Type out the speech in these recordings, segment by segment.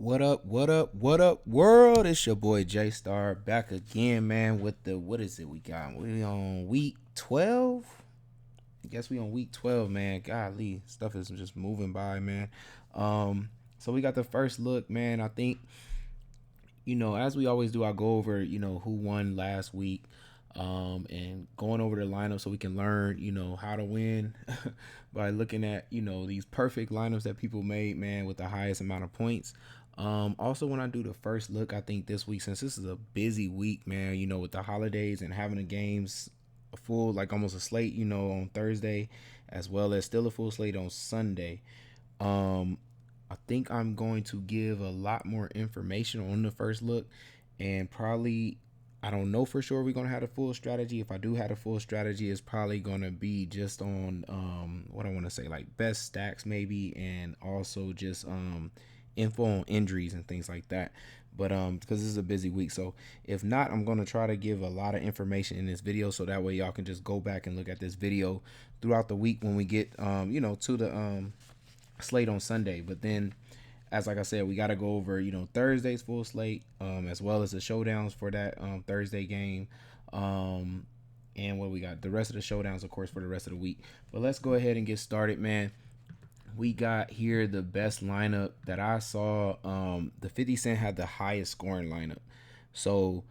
What up, what up, world? It's your boy Jaystar back again, man, with the what is it we got? We on week 12? I guess we on week 12, man. Golly, stuff is just moving by, man. So we got the first look, man. I think, as we always do, I go over, who won last week. And going over the lineup so we can learn, how to win by looking at, these perfect lineups that people made, man, with the highest amount of points. Also, when I do the first look, I think this week, since this is a busy week, man, with the holidays and having the games a full, like almost a slate, on Thursday, as well as still a full slate on Sunday. Um, I think I'm going to give a lot more information on the first look, and probably I don't know for sure we're gonna have a full strategy. If I do have a full strategy, it's probably gonna be just on what I want to say, like best stacks maybe, and also just info on injuries and things like that. But because this is a busy week, so if not, I'm gonna try to give a lot of information in this video, so that way y'all can just go back and look at this video throughout the week when we get to the slate on Sunday. But then, as like I said, we got to go over Thursday's full slate, as well as the showdowns for that Thursday game, and what we got, the rest of the showdowns, of course, for the rest of the week. But let's go ahead and get started, man. We got here the best lineup that I saw. The 50 Cent had the highest scoring lineup. So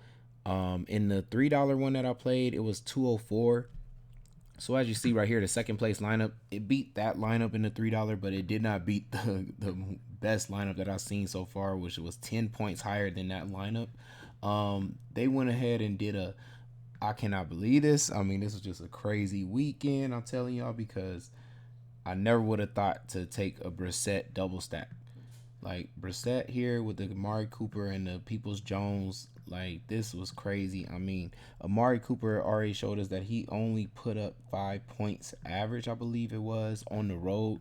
in the $3 one that I played, it was 204. So as you see right here, the second place lineup, it beat that lineup in the $3, but it did not beat the best lineup that I've seen so far, which was 10 points higher than that lineup. They went ahead and did I cannot believe this. I mean, this was just a crazy weekend, I'm telling y'all, because I never would have thought to take a Brissett double stack. Like Brissett here with the Amari Cooper and the Peoples Jones, like this was crazy. I mean, Amari Cooper already showed us that he only put up 5 points average, I believe it was, on the road.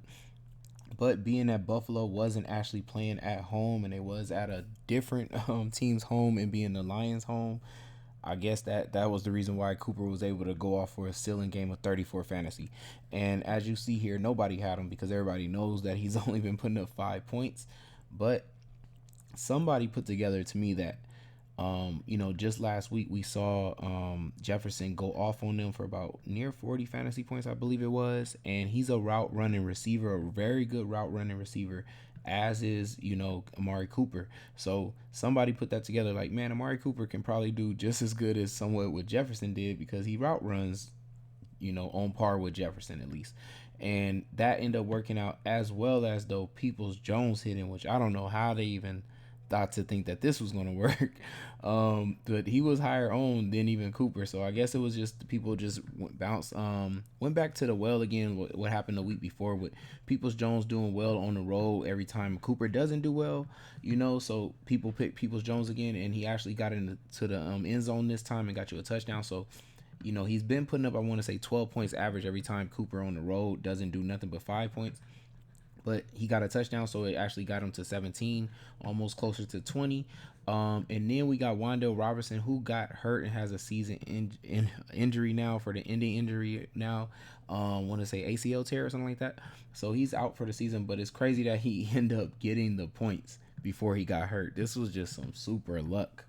But being that Buffalo wasn't actually playing at home and it was at a different team's home and being the Lions' home, I guess that was the reason why Cooper was able to go off for a ceiling game of 34 fantasy. And as you see here, nobody had him because everybody knows that he's only been putting up 5 points. But somebody put together to me that just last week we saw Jefferson go off on them for about near 40 fantasy points, I believe it was. And he's a route running receiver, a very good route running receiver, as is, Amari Cooper. So somebody put that together like, man, Amari Cooper can probably do just as good as somewhat what Jefferson did because he route runs, on par with Jefferson at least. And that ended up working out, as well as though Peoples Jones hitting, which I don't know how they even thought to think that this was going to work. But he was higher owned than even Cooper. So I guess it was just people just went back to the well again. What happened the week before with Peoples Jones doing well on the road every time Cooper doesn't do well, so people pick Peoples Jones again, and he actually got into the end zone this time and got you a touchdown. So he's been putting up, I want to say, 12 points average every time Cooper on the road doesn't do nothing but 5 points. But he got a touchdown, so it actually got him to 17, almost closer to 20. And then we got Wan'Dale Robinson, who got hurt and has a season injury now, for the ending injury now. Want to say ACL tear or something like that. So he's out for the season, but it's crazy that he ended up getting the points before he got hurt. This was just some super luck.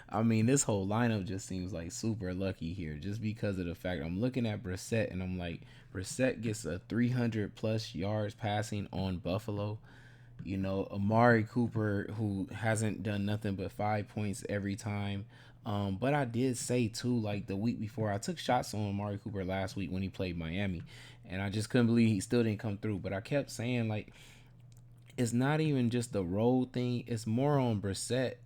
I mean, this whole lineup just seems like super lucky here, just because of the fact I'm looking at Brissett and I'm like, Brissett gets a 300 plus yards passing on Buffalo. Amari Cooper, who hasn't done nothing but 5 points every time. But I did say too, like the week before, I took shots on Amari Cooper last week when he played Miami, and I just couldn't believe he still didn't come through. But I kept saying, like, it's not even just the road thing; it's more on Brissett.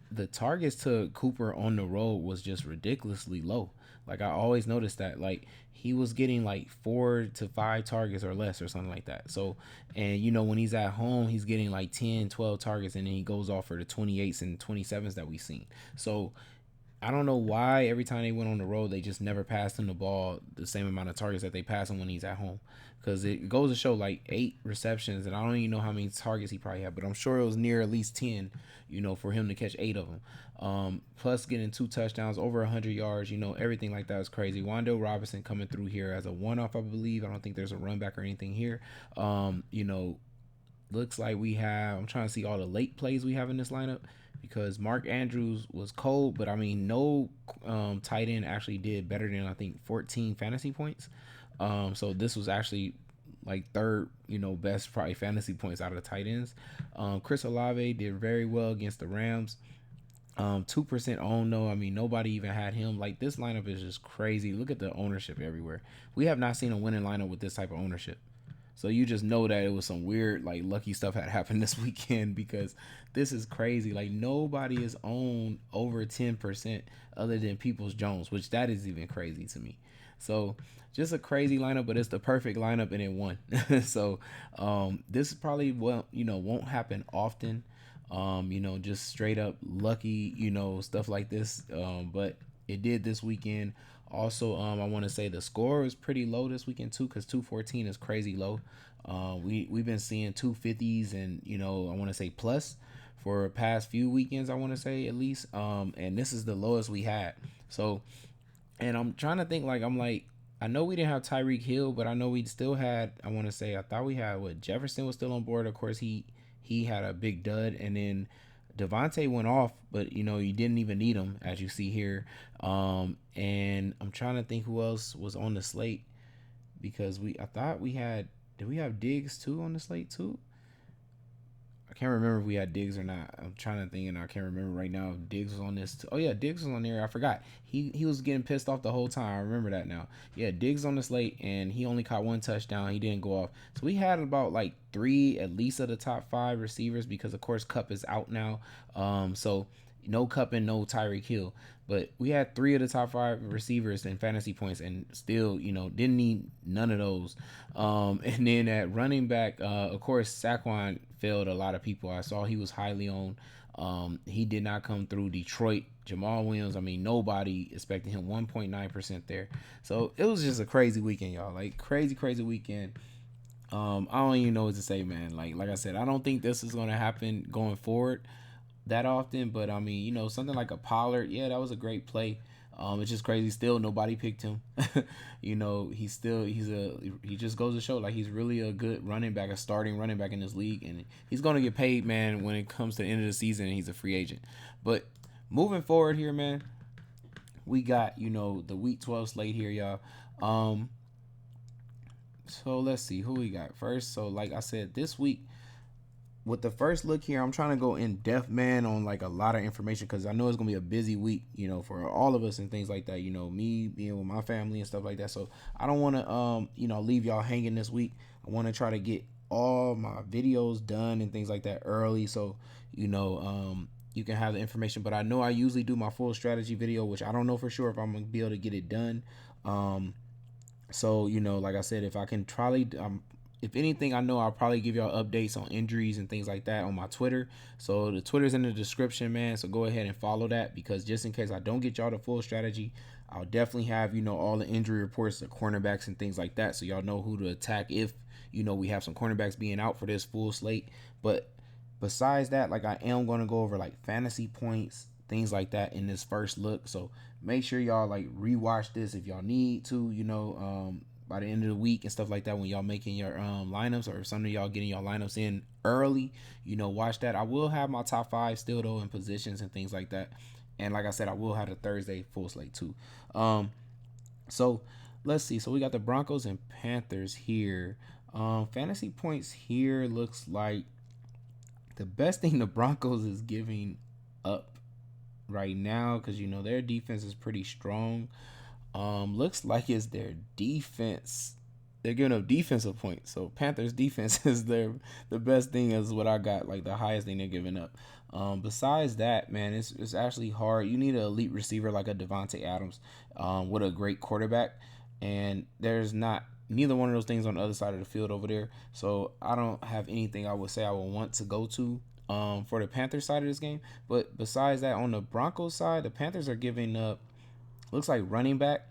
The targets to Cooper on the road was just ridiculously low. Like, I always noticed that, like, he was getting like 4 to 5 targets or less or something like that. So, and when he's at home, he's getting like 10, 12 targets, and then he goes off for the 28s and 27s that we've seen. So I don't know why every time they went on the road, they just never passed him the ball the same amount of targets that they pass him when he's at home. Because it goes to show, like, 8 receptions, and I don't even know how many targets he probably had, but I'm sure it was near at least 10, for him to catch 8 of them. Plus getting 2 touchdowns, over 100 yards, everything like that is crazy. Wan'Dale Robinson coming through here as a one-off, I believe. I don't think there's a run back or anything here. looks like we have. I'm trying to see all the late plays we have in this lineup because Mark Andrews was cold, but I mean, no tight end actually did better than I think 14 fantasy points. So this was actually like third, best probably fantasy points out of the tight ends. Chris Olave did very well against the Rams. 2% owned though. I mean, nobody even had him. Like this lineup is just crazy. Look at the ownership everywhere. We have not seen a winning lineup with this type of ownership. So you just know that it was some weird, like lucky stuff had happened this weekend because this is crazy. Like nobody is owned over 10% other than Peoples Jones, which that is even crazy to me. So just a crazy lineup, but it's the perfect lineup and it won. So this probably won't happen often. Just straight up lucky, stuff like this. But it did this weekend. Also, I want to say the score is pretty low this weekend too, because 214 is crazy low. We've been seeing 250s and I want to say plus for past few weekends. I want to say at least. And this is the lowest we had. So, and I'm trying to think I know we didn't have Tyreek Hill, but I know we still had. I want to say I thought we had Jefferson was still on board. Of course, he had a big dud, and then Devontae went off, but you didn't even need him as you see here. And I'm trying to think who else was on the slate because I thought we had. Did we have Diggs too on the slate too? I can't remember if we had Diggs or not. I'm trying to think, and I can't remember right now if Diggs was on this. Oh yeah, Diggs was on there. I forgot. He was getting pissed off the whole time. I remember that now. Yeah, Diggs on the slate, and he only caught one touchdown. He didn't go off. So we had about like three at least of the top five receivers because of course Cup is out now. So no Cup and no Tyreek Hill. But we had three of the top five receivers in fantasy points, and still, didn't need none of those. And then at running back, of course, Saquon failed a lot of people. I saw he was highly owned. He did not come through. Detroit, Jamal Williams. I mean, nobody expected him. 1.9% there. So it was just a crazy weekend, y'all. Like crazy, crazy weekend. I don't even know what to say, man. Like I said, I don't think this is gonna happen going forward that often, but I mean, something like a Pollard, yeah, that was a great play. It's just crazy. Still, nobody picked him. He just goes to show like he's really a good running back, a starting running back in this league, and he's gonna get paid, man, when it comes to the end of the season and he's a free agent. But moving forward here, man, we got the week 12 slate here, y'all. So let's see who we got first. So like I said, this week with the first look here, I'm trying to go in depth, man, on like a lot of information because I know it's gonna be a busy week, for all of us and things like that. Me being with my family and stuff like that. So I don't want to, leave y'all hanging this week. I want to try to get all my videos done and things like that early, so you can have the information. But I know I usually do my full strategy video, which I don't know for sure if I'm gonna be able to get it done. So like I said, if I can try, if anything, I know I'll probably give y'all updates on injuries and things like that on my Twitter. So the Twitter's in the description, man. So go ahead and follow that because just in case I don't get y'all the full strategy, I'll definitely have, all the injury reports, the cornerbacks and things like that. So y'all know who to attack if, we have some cornerbacks being out for this full slate. But besides that, like I am going to go over like fantasy points, things like that in this first look. So make sure y'all like rewatch this if y'all need to, by the end of the week and stuff like that when y'all making your lineups, or some of y'all getting y'all lineups in early, watch that. I will have my top five still though in positions and things like that. And like I said, I will have the Thursday full slate too. So let's see. So we got the Broncos and Panthers here. Fantasy points here looks like the best thing the Broncos is giving up right now because their defense is pretty strong. Looks like it's their defense. They're giving up defensive points. So Panthers defense is the best thing is what I got, like the highest thing they're giving up. Besides that, man, it's actually hard. You need an elite receiver like a Devontae Adams, with a great quarterback, and there's not neither one of those things on the other side of the field over there. So I don't have anything I would say I would want to go to for the Panthers side of this game. But besides that, on the Broncos side, the Panthers are giving up. Looks like running back.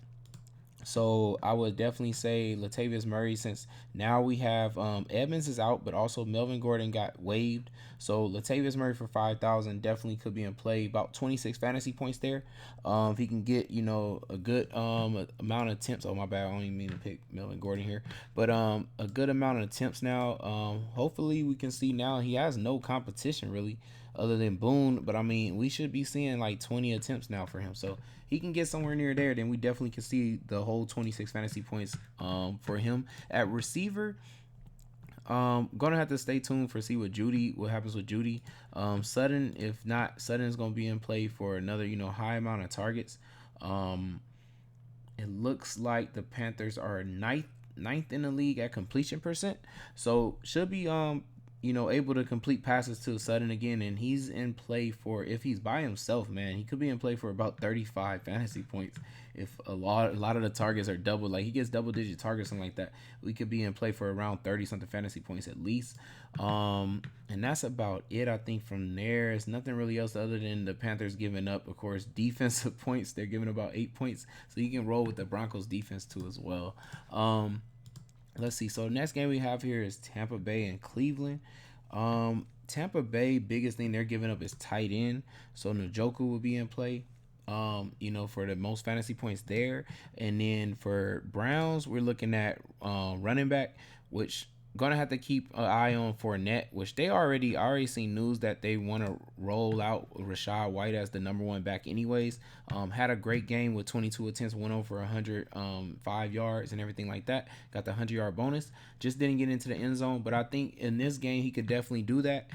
So I would definitely say Latavius Murray, since now we have Evans is out, but also Melvin Gordon got waived. So Latavius Murray for 5,000 definitely could be in play. About 26 fantasy points there. If he can get a good amount of attempts. Oh my bad, I don't even mean to pick Melvin Gordon here, but a good amount of attempts now. Hopefully we can see now he has no competition really other than Boone. But I mean, we should be seeing like 20 attempts now for him. So he can get somewhere near there, then we definitely can see the whole 26 fantasy points for him at receiver. Gonna have to stay tuned for see what happens with Judy. Sutton, if not, Sutton is gonna be in play for another high amount of targets. Um, it looks like the Panthers are ninth in the league at completion percent, so should be able to complete passes to Sutton again, and he's in play for, if he's by himself, man, he could be in play for about 35 fantasy points. If a lot of the targets are double, like he gets double digit targets, something like that, we could be in play for around 30 something fantasy points at least. And that's about it, I think. From there, it's nothing really else other than the Panthers giving up, of course, defensive points. They're giving about 8 points, so you can roll with the Broncos defense too as well. Let's see. So the next game we have here is Tampa Bay and Cleveland. Tampa Bay, biggest thing they're giving up is tight end. So Njoku will be in play. For the most fantasy points there. And then for Browns, we're looking at running back, which gonna have to keep an eye on Fournette, which they already seen news that they want to roll out Rachaad White as the number one back anyways. Had a great game with 22 attempts, went over 105 yards and everything like that. Got the 100-yard bonus. Just didn't get into the end zone, but I think in this game he could definitely do that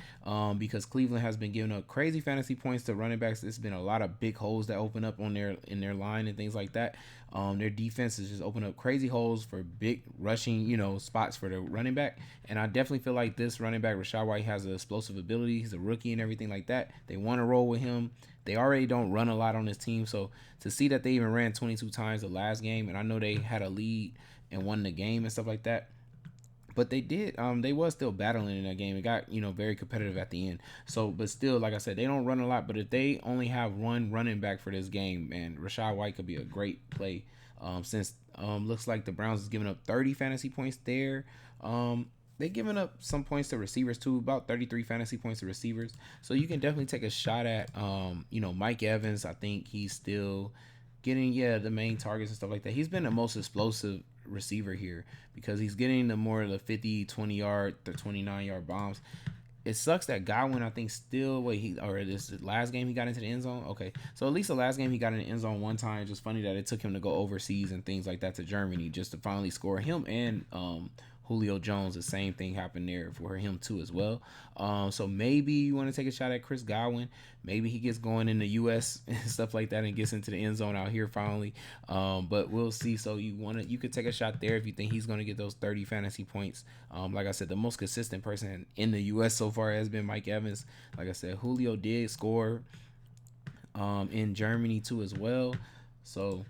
because Cleveland has been giving up crazy fantasy points to running backs. There's been a lot of big holes that open up in their line and things like that. Their defense is just open up crazy holes for big rushing, spots for the running back. And I definitely feel like this running back, Rachaad White, has an explosive ability. He's a rookie and everything like that. They want to roll with him. They already don't run a lot on this team. So to see that they even ran 22 times the last game, and I know they had a lead and won the game and stuff like that, but they did. They was still battling in that game. It got very competitive at the end. So, but still, like I said, they don't run a lot. But if they only have one running back for this game, man, Rachaad White could be a great play. Since looks like the Browns is giving up 30 fantasy points there. They giving up some points to receivers too, about 33 fantasy points to receivers. So you can definitely take a shot at Mike Evans. I think he's still getting the main targets and stuff like that. He's been the most explosive receiver here because he's getting the more of the 50, 20 yard, the 29-yard bombs. It sucks that Godwin, I think, still this last game he got into the end zone. Okay, so at least the last game he got in the end zone one time. Just funny that it took him to go overseas and things like that to Germany just to finally score. Him and Julio Jones, the same thing happened there for him too as well. So maybe you want to take a shot at Chris Godwin. Maybe he gets going in the U.S. and stuff like that and gets into the end zone out here finally. But we'll see. So you could take a shot there if you think he's going to get those 30 fantasy points. Like I said, the most consistent person in the U.S. so far has been Mike Evans. Like I said, Julio did score in Germany too as well. So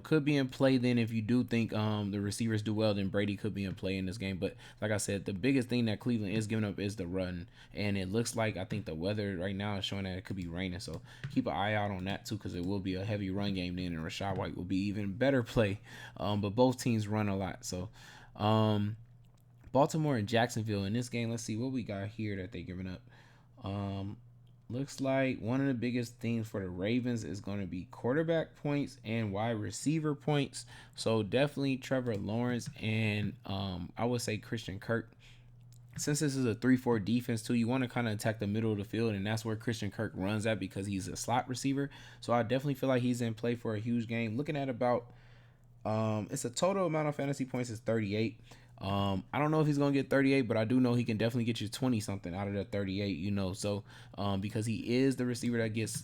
could be in play then if you do think the receivers do well, then Brady could be in play in this game. But like I said, the biggest thing that Cleveland is giving up is the run. And it looks like, I think the weather right now is showing that it could be raining. So keep an eye out on that too, because it will be a heavy run game then, and Rachaad White will be even better play. But both teams run a lot. So Baltimore and Jacksonville in this game, let's see what we got here that they're giving up. Looks like one of the biggest things for the Ravens is going to be quarterback points and wide receiver points. So definitely Trevor Lawrence and I would say Christian Kirk. Since this is a 3-4 defense too, you want to kind of attack the middle of the field, and that's where Christian Kirk runs at because he's a slot receiver. So I definitely feel like he's in play for a huge game. Looking at about it's a total amount of fantasy points is 38. I don't know if he's gonna get 38, but I do know he can definitely get you 20 something out of that 38. So because he is the receiver that gets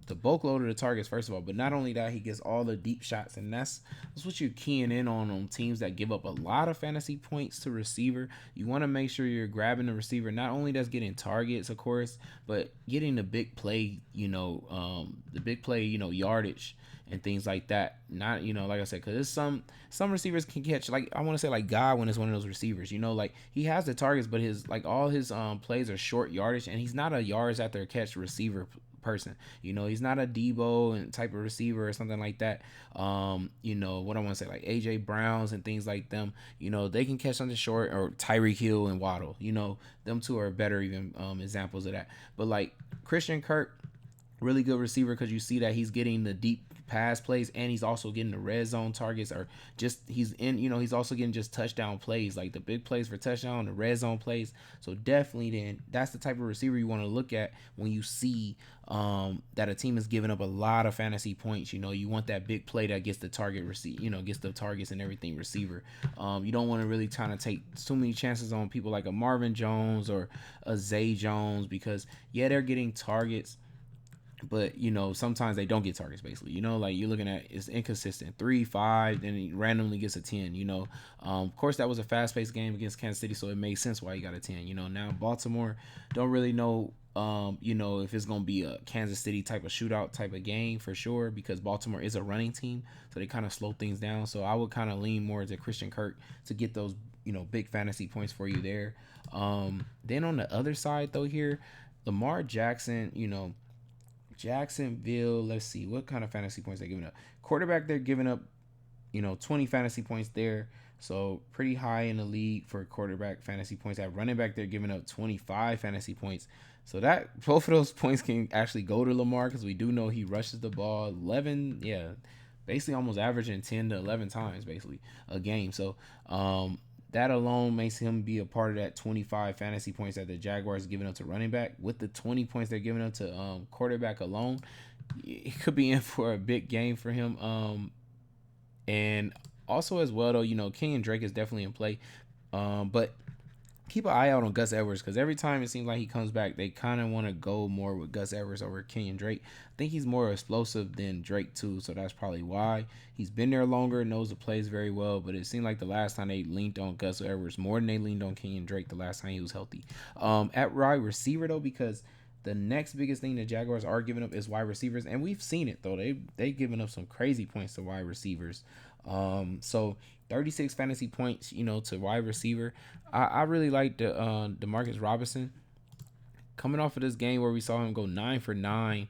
the bulk load of the targets first of all, but not only that, he gets all the deep shots, and that's what you're keying in on teams that give up a lot of fantasy points to receiver. You want to make sure you're grabbing the receiver not only that's getting targets, of course, but getting the big play, yardage and things like that. Not, like I said, because some receivers can catch, like I want to say like Godwin is one of those receivers, like he has the targets, but all his plays are short yardage, and he's not a yards after catch receiver person. He's not a Debo and type of receiver or something like that. What I want to say, like AJ Browns and things like them. They can catch something short, or Tyreek Hill and Waddle. Them two are better even examples of that. But like Christian Kirk, really good receiver, because you see that he's getting the deep pass plays, and he's also getting the red zone targets, or just he's also getting just touchdown plays, like the big plays for touchdown, the red zone plays. So definitely then that's the type of receiver you want to look at when you see that a team is giving up a lot of fantasy points. You want that big play that gets the target gets the targets and everything receiver. You don't want to really try to take too many chances on people like a Marvin Jones or a Zay Jones, because they're getting targets, but sometimes they don't get targets. Basically, like you're looking at, it's inconsistent, 3-5, then he randomly gets a 10. Of course that was a fast-paced game against Kansas City, so it made sense why he got a 10. Now Baltimore, don't really know if it's gonna be a Kansas City type of shootout type of game for sure, because Baltimore is a running team, so they kind of slow things down. So I would kind of lean more to Christian Kirk to get those big fantasy points for you there. Then on the other side though, here Lamar Jackson, Jacksonville, let's see what kind of fantasy points they're giving up. Quarterback, they're giving up 20 fantasy points there, so pretty high in the league for quarterback fantasy points. At running back, they're giving up 25 fantasy points, so that both of those points can actually go to Lamar, because we do know he rushes the ball 11, basically almost averaging 10 to 11 times basically a game. So that alone makes him be a part of that 25 fantasy points that the Jaguars are giving up to running back. With the 20 points they're giving up to quarterback alone, it could be in for a big game for him. And also as well though, Kenyon Drake is definitely in play, but keep an eye out on Gus Edwards, because every time it seems like he comes back, they kind of want to go more with Gus Edwards over Kenyon Drake. I think he's more explosive than Drake too, so that's probably why. He's been there longer, knows the plays very well, but it seemed like the last time they leaned on Gus Edwards more than they leaned on Kenyon Drake the last time he was healthy. At wide receiver though, because the next biggest thing the Jaguars are giving up is wide receivers, and we've seen it though. They've given up some crazy points to wide receivers. So 36 fantasy points, to wide receiver. I really like the Demarcus Robinson. Coming off of this game where we saw him go 9 for 9.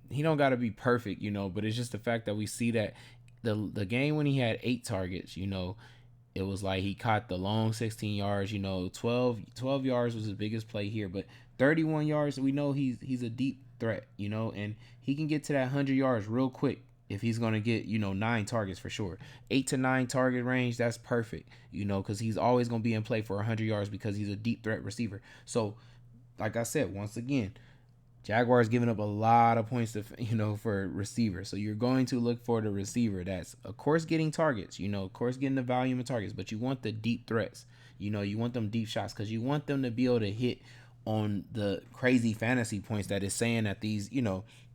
He don't got to be perfect, but it's just the fact that we see that the game when he had 8 targets, it was like he caught the long 16 yards, 12 yards was his biggest play here, but 31 yards, we know he's a deep threat, and he can get to that 100 yards real quick if he's going to get, 9 targets for sure. 8 to 9 target range, that's perfect, because he's always going to be in play for 100 yards because he's a deep threat receiver. So, like I said, once again, Jaguars giving up a lot of points to, for receivers. So you're going to look for the receiver that's, of course, getting targets, of course, getting the volume of targets, but you want the deep threats. You want them deep shots, because you want them to be able to hit on the crazy fantasy points that is saying that these,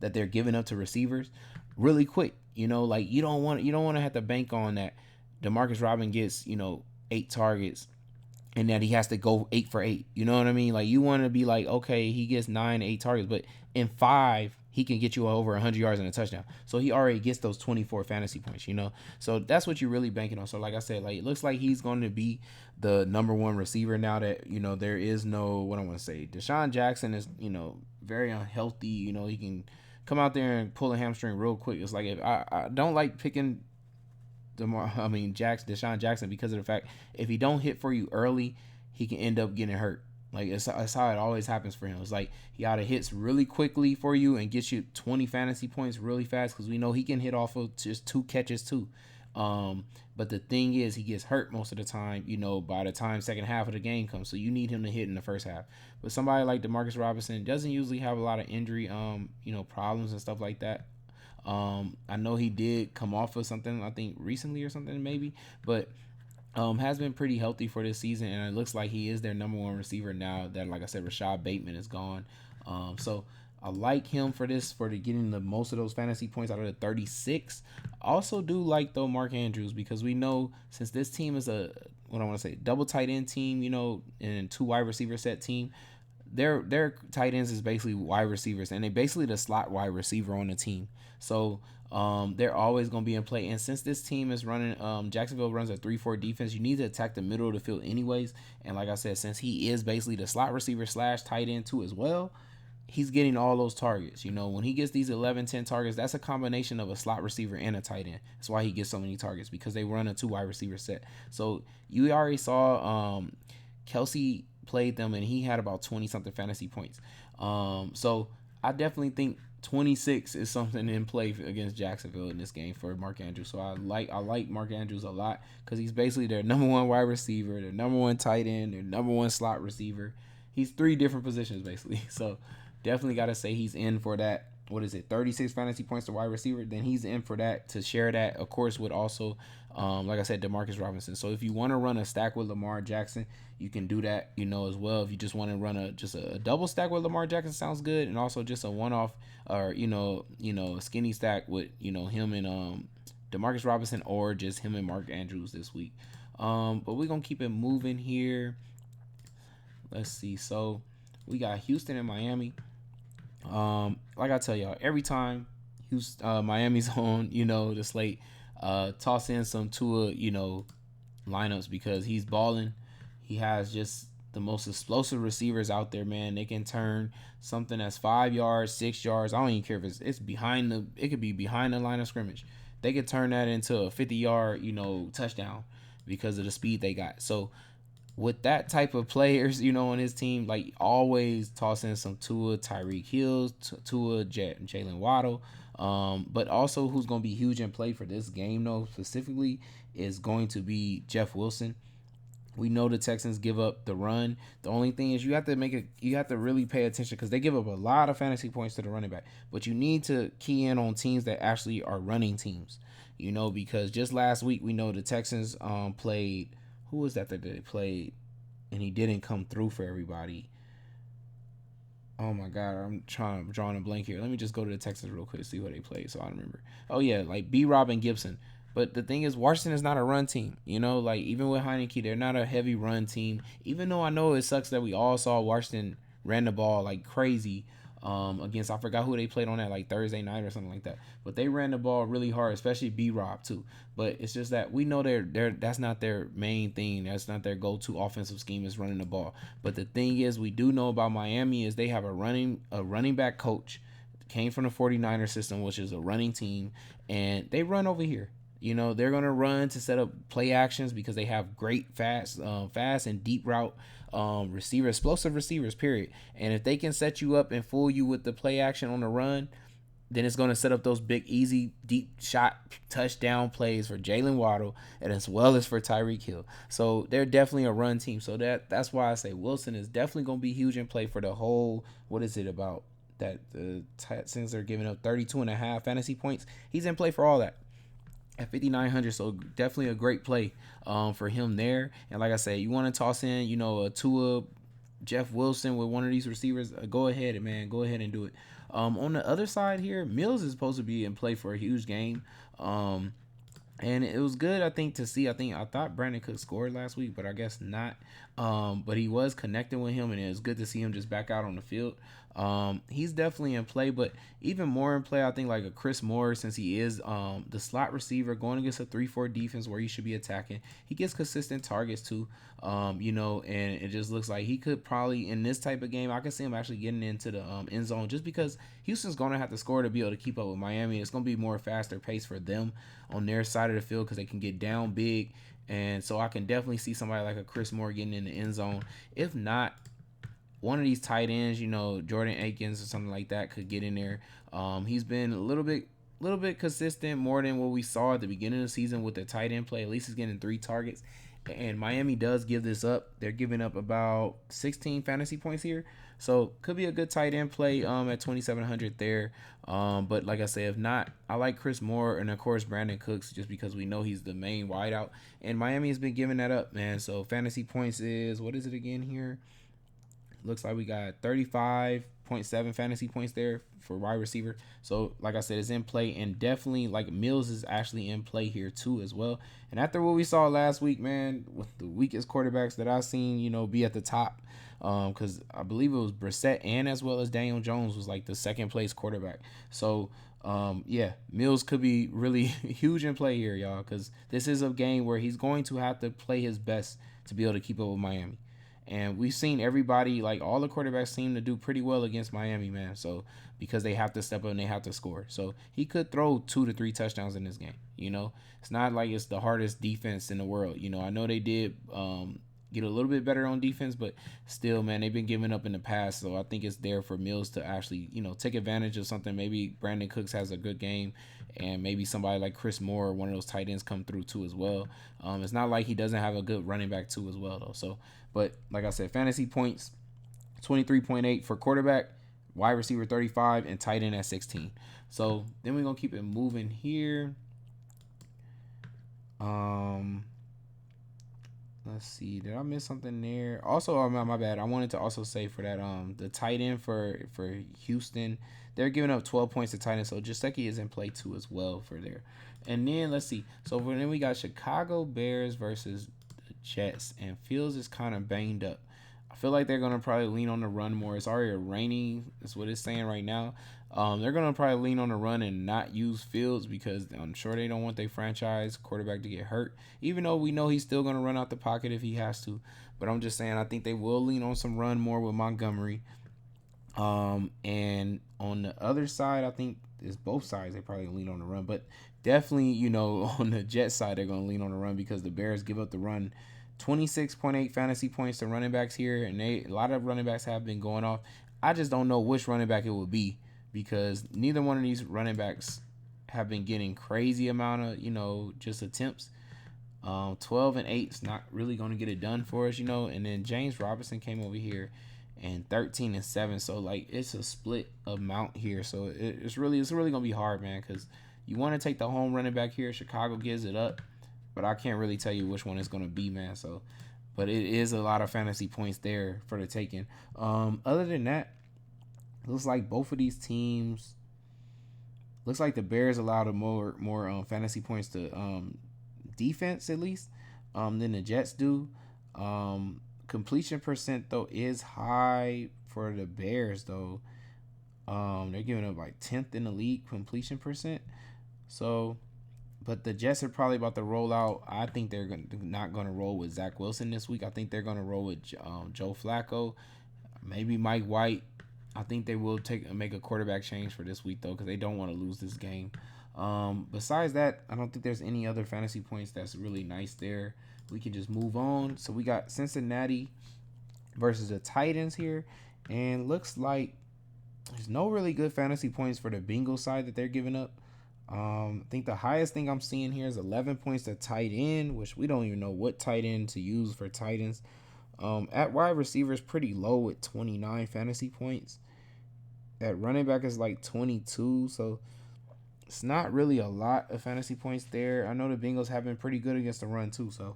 that they're giving up to receivers really quick. Like you don't want to have to bank on that Demarcus Robinson gets, 8 targets and that he has to go 8 for 8. You know what I mean? Like you want to be like, okay, he gets 9, 8 targets, but in 5 he can get you over 100 yards and a touchdown. So he already gets those 24 fantasy points, So that's what you're really banking on. So like I said, like it looks like he's going to be the number 1 receiver now that, there is no, what I want to say, Deshaun Jackson is, very unhealthy. He can come out there and pull a hamstring real quick. It's like, if I don't like picking Deshaun Jackson, because of the fact if he don't hit for you early, he can end up getting hurt. Like it's how it always happens for him. It's like he either hits really quickly for you and gets you 20 fantasy points really fast, because we know he can hit off of just 2 catches too. But the thing is, he gets hurt most of the time, by the time second half of the game comes. So you need him to hit in the first half. But somebody like Demarcus Robinson doesn't usually have a lot of injury, problems and stuff like that. I know he did come off of something, I think recently or something maybe, but has been pretty healthy for this season, and it looks like he is their number 1 receiver now that, like I said, Rashad Bateman is gone. So I like him for getting the most of those fantasy points out of the 36. I also do like though Mark Andrews, because we know since this team is a, what I want to say, double tight end team, and 2 wide receiver set team, their tight ends is basically wide receivers, and they basically the slot wide receiver on the team. So they're always going to be in play. And since this team is running, Jacksonville runs a 3-4 defense, you need to attack the middle of the field anyways. And like I said, since he is basically the slot receiver / tight end too as well, he's getting all those targets. When he gets these 11, 10 targets, that's a combination of a slot receiver and a tight end. That's why he gets so many targets, because they run a 2 wide receiver set. So you already saw Kelsey played them, and he had about 20 something fantasy points. So I definitely think 26 is something in play against Jacksonville in this game for Mark Andrews. So I like Mark Andrews a lot, because he's basically their number one wide receiver, their number one tight end, their number one slot receiver. He's 3 different positions basically. So definitely got to say he's in for that. What is it? 36 fantasy points to wide receiver. Then he's in for that, to share that, of course, with also, like I said, Demarcus Robinson. So if you want to run a stack with Lamar Jackson, you can do that, as well. If you just want to run a double stack with Lamar Jackson, sounds good, and also just a one off, or a skinny stack with him and Demarcus Robinson, or just him and Mark Andrews this week. But we're gonna keep it moving here. Let's see. So we got Houston and Miami. Like I tell y'all, every time Miami's on, the slate, toss in some Tua, lineups, because he's balling. He has just the most explosive receivers out there, man. They can turn something that's 5 yards, 6 yards. I don't even care if it's behind it could be behind the line of scrimmage. They could turn that into a 50-yard, touchdown, because of the speed they got. So with that type of players, on his team, like, always toss in some Tua, Tyreek Hill, Tua, Jalen Waddle. But also, who's going to be huge in play for this game, though, specifically, is going to be Jeff Wilson. We know the Texans give up the run. The only thing is you have to really pay attention, because they give up a lot of fantasy points to the running back. But you need to key in on teams that actually are running teams, because just last week we know the Texans played. Who was that they played, and he didn't come through for everybody? Oh my God, I'm drawing a blank here. Let me just go to the Texans real quick, see what they played, so I remember. Oh yeah, like B-Rob and Gibson. But the thing is, Washington is not a run team. Like, even with Heineke, they're not a heavy run team. Even though I know it sucks that we all saw Washington ran the ball like crazy against, I forgot who they played on that, like Thursday night or something like that. But they ran the ball really hard, especially B-Rob too. But it's just that we know that's not their main thing. That's not their go-to offensive scheme, is running the ball. But the thing is, we do know about Miami is they have a running back coach, came from the 49er system, which is a running team, and they run over here. They're going to run to set up play actions, because they have great fast and deep route explosive receivers, period. And if they can set you up and fool you with the play action on the run, then it's going to set up those big, easy, deep shot touchdown plays for Jalen Waddle, and as well as for Tyreek Hill. So they're definitely a run team. So that's why I say Wilson is definitely going to be huge in play for the whole, what is it about that the Texans are giving up 32.5 fantasy points. He's in play for all that at 5,900, so definitely a great play for him there. And like I say, you want to toss in, a Tua, Jeff Wilson with one of these receivers, go ahead and do it. On the other side here, Mills is supposed to be in play for a huge game. And it was good, I think, to see. I thought Brandon Cook scored last week, but I guess not. But he was connecting with him, and it was good to see him just back out on the field. He's definitely in play, but even more in play, I think, like a Chris Moore, since he is the slot receiver going against a 3-4 defense where he should be attacking. He gets consistent targets too, and it just looks like he could probably, in this type of game, I can see him actually getting into the end zone, just because Houston's going to have to score to be able to keep up with Miami. It's going to be more faster pace for them on their side of the field, because they can get down big. And so I can definitely see somebody like a Chris Moore getting in the end zone. If not, one of these tight ends, Jordan Akins or something like that, could get in there. He's been a little bit consistent, more than what we saw at the beginning of the season with the tight end play. At least he's getting 3 targets. And Miami does give this up. They're giving up about 16 fantasy points here. So could be a good tight end play at 2,700 there. But like I said, if not, I like Chris Moore and, of course, Brandon Cooks, just because we know he's the main wideout. And Miami has been giving that up, man. So fantasy points is, what is it again here? Looks like we got 35.7 fantasy points there for wide receiver. So, like I said, it's in play, and definitely, like, Mills is actually in play here too as well. And after what we saw last week, man, with the weakest quarterbacks that I've seen, be at the top, because I believe it was Brissett and as well as Daniel Jones was like the second place quarterback. So, yeah, Mills could be really huge in play here, y'all, because this is a game where he's going to have to play his best to be able to keep up with Miami. And we've seen everybody, like all the quarterbacks, seem to do pretty well against Miami, man. So because they have to step up and they have to score, so he could throw 2 to 3 touchdowns in this game. It's not like it's the hardest defense in the world. I know they did get a little bit better on defense, but still, man, they've been giving up in the past. So I think it's there for Mills to actually, take advantage of something. Maybe Brandon Cooks has a good game, and maybe somebody like Chris Moore, one of those tight ends, come through too as well. It's not like he doesn't have a good running back too as well though. So, but like I said, fantasy points 23.8 for quarterback, wide receiver 35, and tight end at 16. So then we're gonna keep it moving here. Let's see. Did I miss something there? Also, my bad. I wanted to also say for that the tight end for Houston, they're giving up 12 points to tight end. So Jaceki is in play too as well for there. And then let's see. So then we got Chicago Bears versus the Jets, and Fields is kind of banged up. I feel like they're gonna probably lean on the run more. It's already raining. That's what it's saying right now. They're gonna probably lean on the run and not use Fields because I'm sure they don't want their franchise quarterback to get hurt. Even though we know he's still gonna run out the pocket if he has to. But I'm just saying I think they will lean on some run more with Montgomery. And on the other side, I think it's both sides. They probably lean on the run, but definitely, on the Jet side, they're gonna lean on the run because the Bears give up the run 26.8 fantasy points to running backs here, and a lot of running backs have been going off. I just don't know which running back it will be because neither one of these running backs have been getting crazy amount of just attempts. 12 and 8 is not really going to get it done for us, And then James Robinson came over here and 13 and 7, so like it's a split amount here. So it's really gonna be hard, man, because you want to take the home running back here. Chicago gives it up, but I can't really tell you which one it's gonna be, man. So, but it is a lot of fantasy points there for the taking. Other than that, looks like both of these teams. Looks like the Bears allowed more fantasy points to defense at least than the Jets do. Completion percent though is high for the Bears though. They're giving up like 10th in the league completion percent. So, but the Jets are probably about to roll out. I think they're not going to roll with Zach Wilson this week. I think they're going to roll with Joe Flacco, maybe Mike White. I think they will make a quarterback change for this week though, because they don't want to lose this game. Besides that, I don't think there's any other fantasy points that's really nice there. We can just move on. So we got Cincinnati versus the Titans here, and looks like there's no really good fantasy points for the Bengals side that they're giving up. I think the highest thing I'm seeing here is 11 points to tight end, which we don't even know what tight end to use for Titans. At wide receiver is pretty low with 29 fantasy points. At running back is like 22, so it's not really a lot of fantasy points there. I know the Bengals have been pretty good against the run too, so.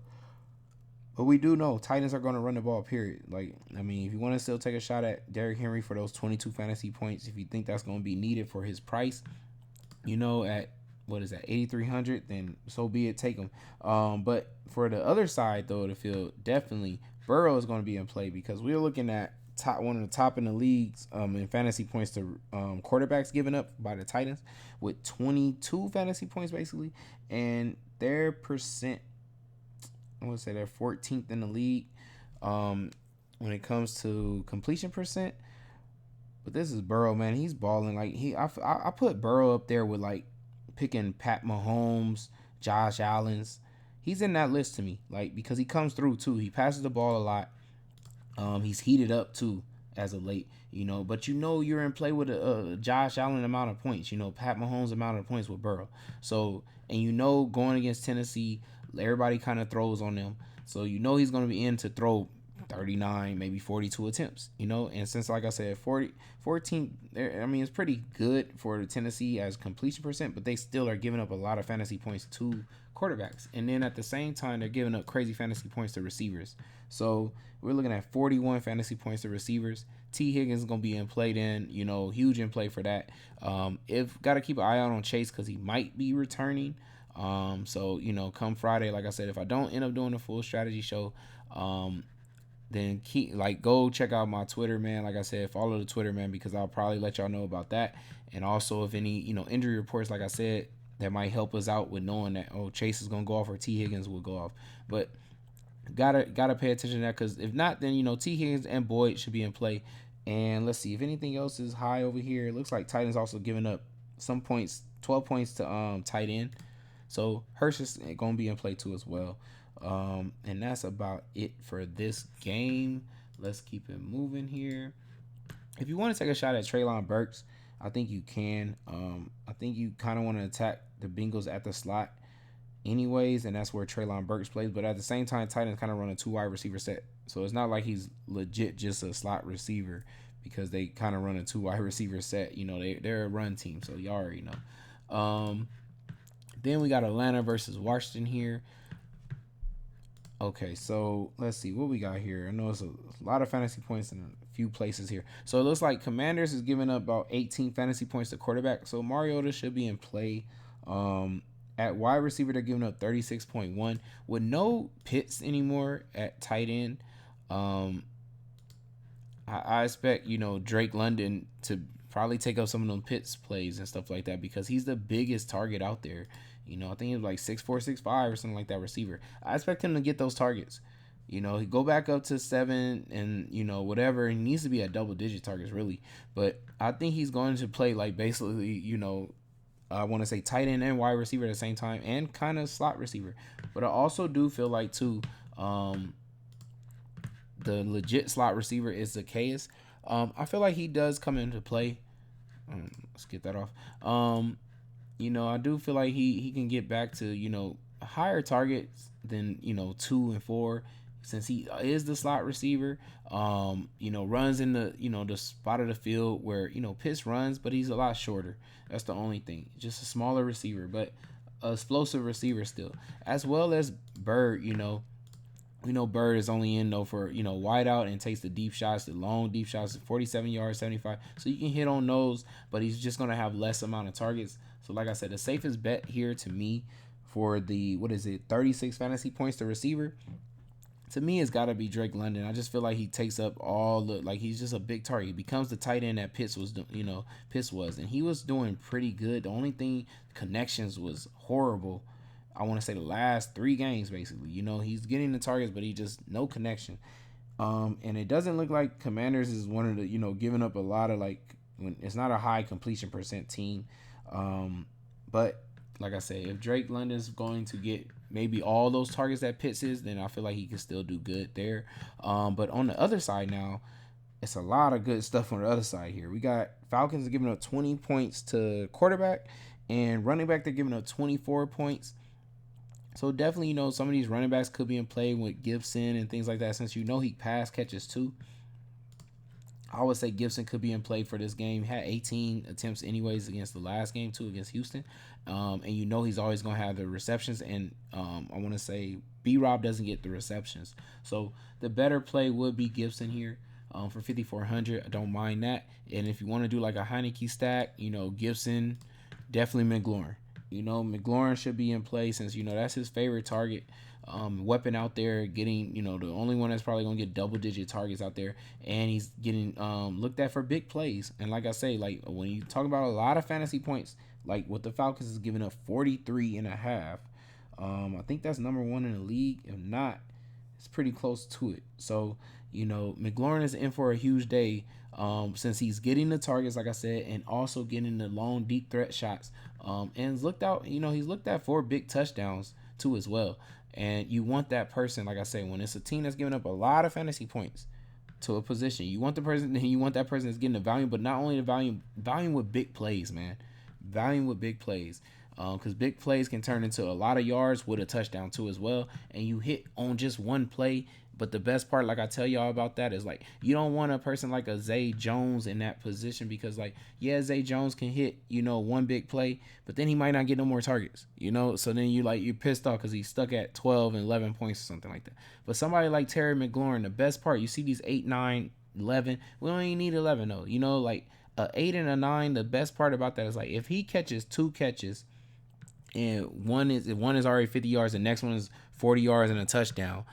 But we do know Titans are going to run the ball, period. Like, I mean, if you want to still take a shot at Derrick Henry for those 22 fantasy points, if you think that's going to be needed for his price, at what is that, 8,300, then so be it, take him. But for the other side though of the field, definitely Burrow is going to be in play because we're looking at one of the top in the leagues in fantasy points to quarterbacks given up by the Titans with 22 fantasy points basically, and their percent, I would say they're 14th in the league when it comes to completion percent. But this is Burrow, man. He's balling. Like I put Burrow up there with like picking Pat Mahomes, Josh Allen's. He's in that list to me, like because he comes through too. He passes the ball a lot. He's heated up too as of late, But you're in play with a Josh Allen amount of points. Pat Mahomes amount of points with Burrow. So and going against Tennessee, everybody kind of throws on them. So he's going to be in to throw 39, maybe 42 attempts, and since like I said 14, I mean it's pretty good for the Tennessee as completion percent, but they still are giving up a lot of fantasy points to quarterbacks, and then at the same time they're giving up crazy fantasy points to receivers. So we're looking at 41 fantasy points to receivers. T. Higgins is going to be in play then, huge in play for that. If got to keep an eye out on Chase because he might be returning. So come Friday, like I said, if I don't end up doing a full strategy show, then go check out my Twitter, man. Like I said, follow the Twitter, man, because I'll probably let y'all know about that. And also if any, injury reports, like I said, that might help us out with knowing that, Chase is going to go off or T. Higgins will go off. But Gotta pay attention to that, because if not, then T Higgins and Boyd should be in play. And let's see if anything else is high over here. It looks like Titans also giving up some points, 12 points to tight end. So Hurst is gonna be in play too as well. And that's about it for this game. Let's keep it moving here. If you want to take a shot at Treylon Burks, I think you can. I think you kind of want to attack the Bengals at the slot anyways, and that's where Treylon Burks plays. But at the same time, Titans kind of run a 2 wide receiver set. So it's not like he's legit just a slot receiver, because they kind of run a 2 wide receiver set. They're a run team, so you already know. Then we got Atlanta versus Washington here. Okay, so let's see what we got here. I know it's a lot of fantasy points in a few places here. So it looks like Commanders is giving up about 18 fantasy points to quarterback. So Mariota should be in play. At wide receiver, they're giving up 36.1 with no Pitts anymore at tight end. I expect Drake London to probably take up some of them Pitts plays and stuff like that, because he's the biggest target out there. I think he's like 6'4", 6'5", or something like that receiver. I expect him to get those targets. He go back up to 7 and whatever. He needs to be at double-digit targets really, but I think he's going to play like basically I want to say tight end and wide receiver at the same time, and kind of slot receiver. But I also do feel like too, the legit slot receiver is Zacchaeus. I feel like he does come into play. Let's get that off. I do feel like he can get back to higher targets than 2 and 4, since he is the slot receiver. Runs in the the spot of the field where Pitts runs, but he's a lot shorter. That's the only thing. Just a smaller receiver, but a explosive receiver still, as well as Bird. We know Bird is only in though for wide out and takes the deep shots, the long deep shots, 47 yards, 75. So you can hit on those, but he's just gonna have less amount of targets. So like I said, the safest bet here to me for the 36 fantasy points to receiver, to me, it's got to be Drake London. I just feel like he takes up all the, he's just a big target. He becomes the tight end that Pitts was, and he was doing pretty good. The only thing, connections was horrible. I want to say the last 3 games, basically. He's getting the targets, but he just no connection. And it doesn't look like Commanders is one of the, giving up a lot of when it's not a high completion percent team. But like I say, if Drake London's going to get maybe all those targets that Pitts is, then I feel like he can still do good there. But on the other side now, it's a lot of good stuff on the other side here. We got Falcons giving up 20 points to quarterback, and running back they're giving up 24 points. So definitely, some of these running backs could be in play with Gibson and things like that, since he pass catches too. I would say Gibson could be in play for this game. Had 18 attempts anyways against the last game too, against Houston. And he's always going to have the receptions. And I want to say B-Rob doesn't get the receptions. So the better play would be Gibson here for 5,400. I don't mind that. And if you want to do like a Heineke stack, Gibson, definitely McLaurin. McLaurin should be in play, since that's his favorite target weapon out there, getting the only one that's probably gonna get double-digit targets out there, and he's getting looked at for big plays. And like I say, when you talk about a lot of fantasy points, like what the Falcons is giving up 43.5, I think that's number 1 in the league. If not, it's pretty close to it. So McLaurin is in for a huge day, since he's getting the targets, like I said, and also getting the long deep threat shots, and he's looked at for big touchdowns too as well. And you want that person, like I say, when it's a team that's giving up a lot of fantasy points to a position, you want that person that's getting the volume, but not only the volume with big plays, man. Volume with big plays. Because big plays can turn into a lot of yards with a touchdown too as well. And you hit on just one play. But the best part, like I tell y'all about that, is you don't want a person like a Zay Jones in that position, because Zay Jones can hit one big play, but then he might not get no more targets, so then you're pissed off because he's stuck at 12 and 11 points or something like that. But somebody like Terry McLaurin, the best part, you see these 8, 9, 11, we don't even need 11 though, a 8 and a 9. The best part about that is if he catches 2 catches, and one is already 50 yards, the next one is 40 yards and a touchdown,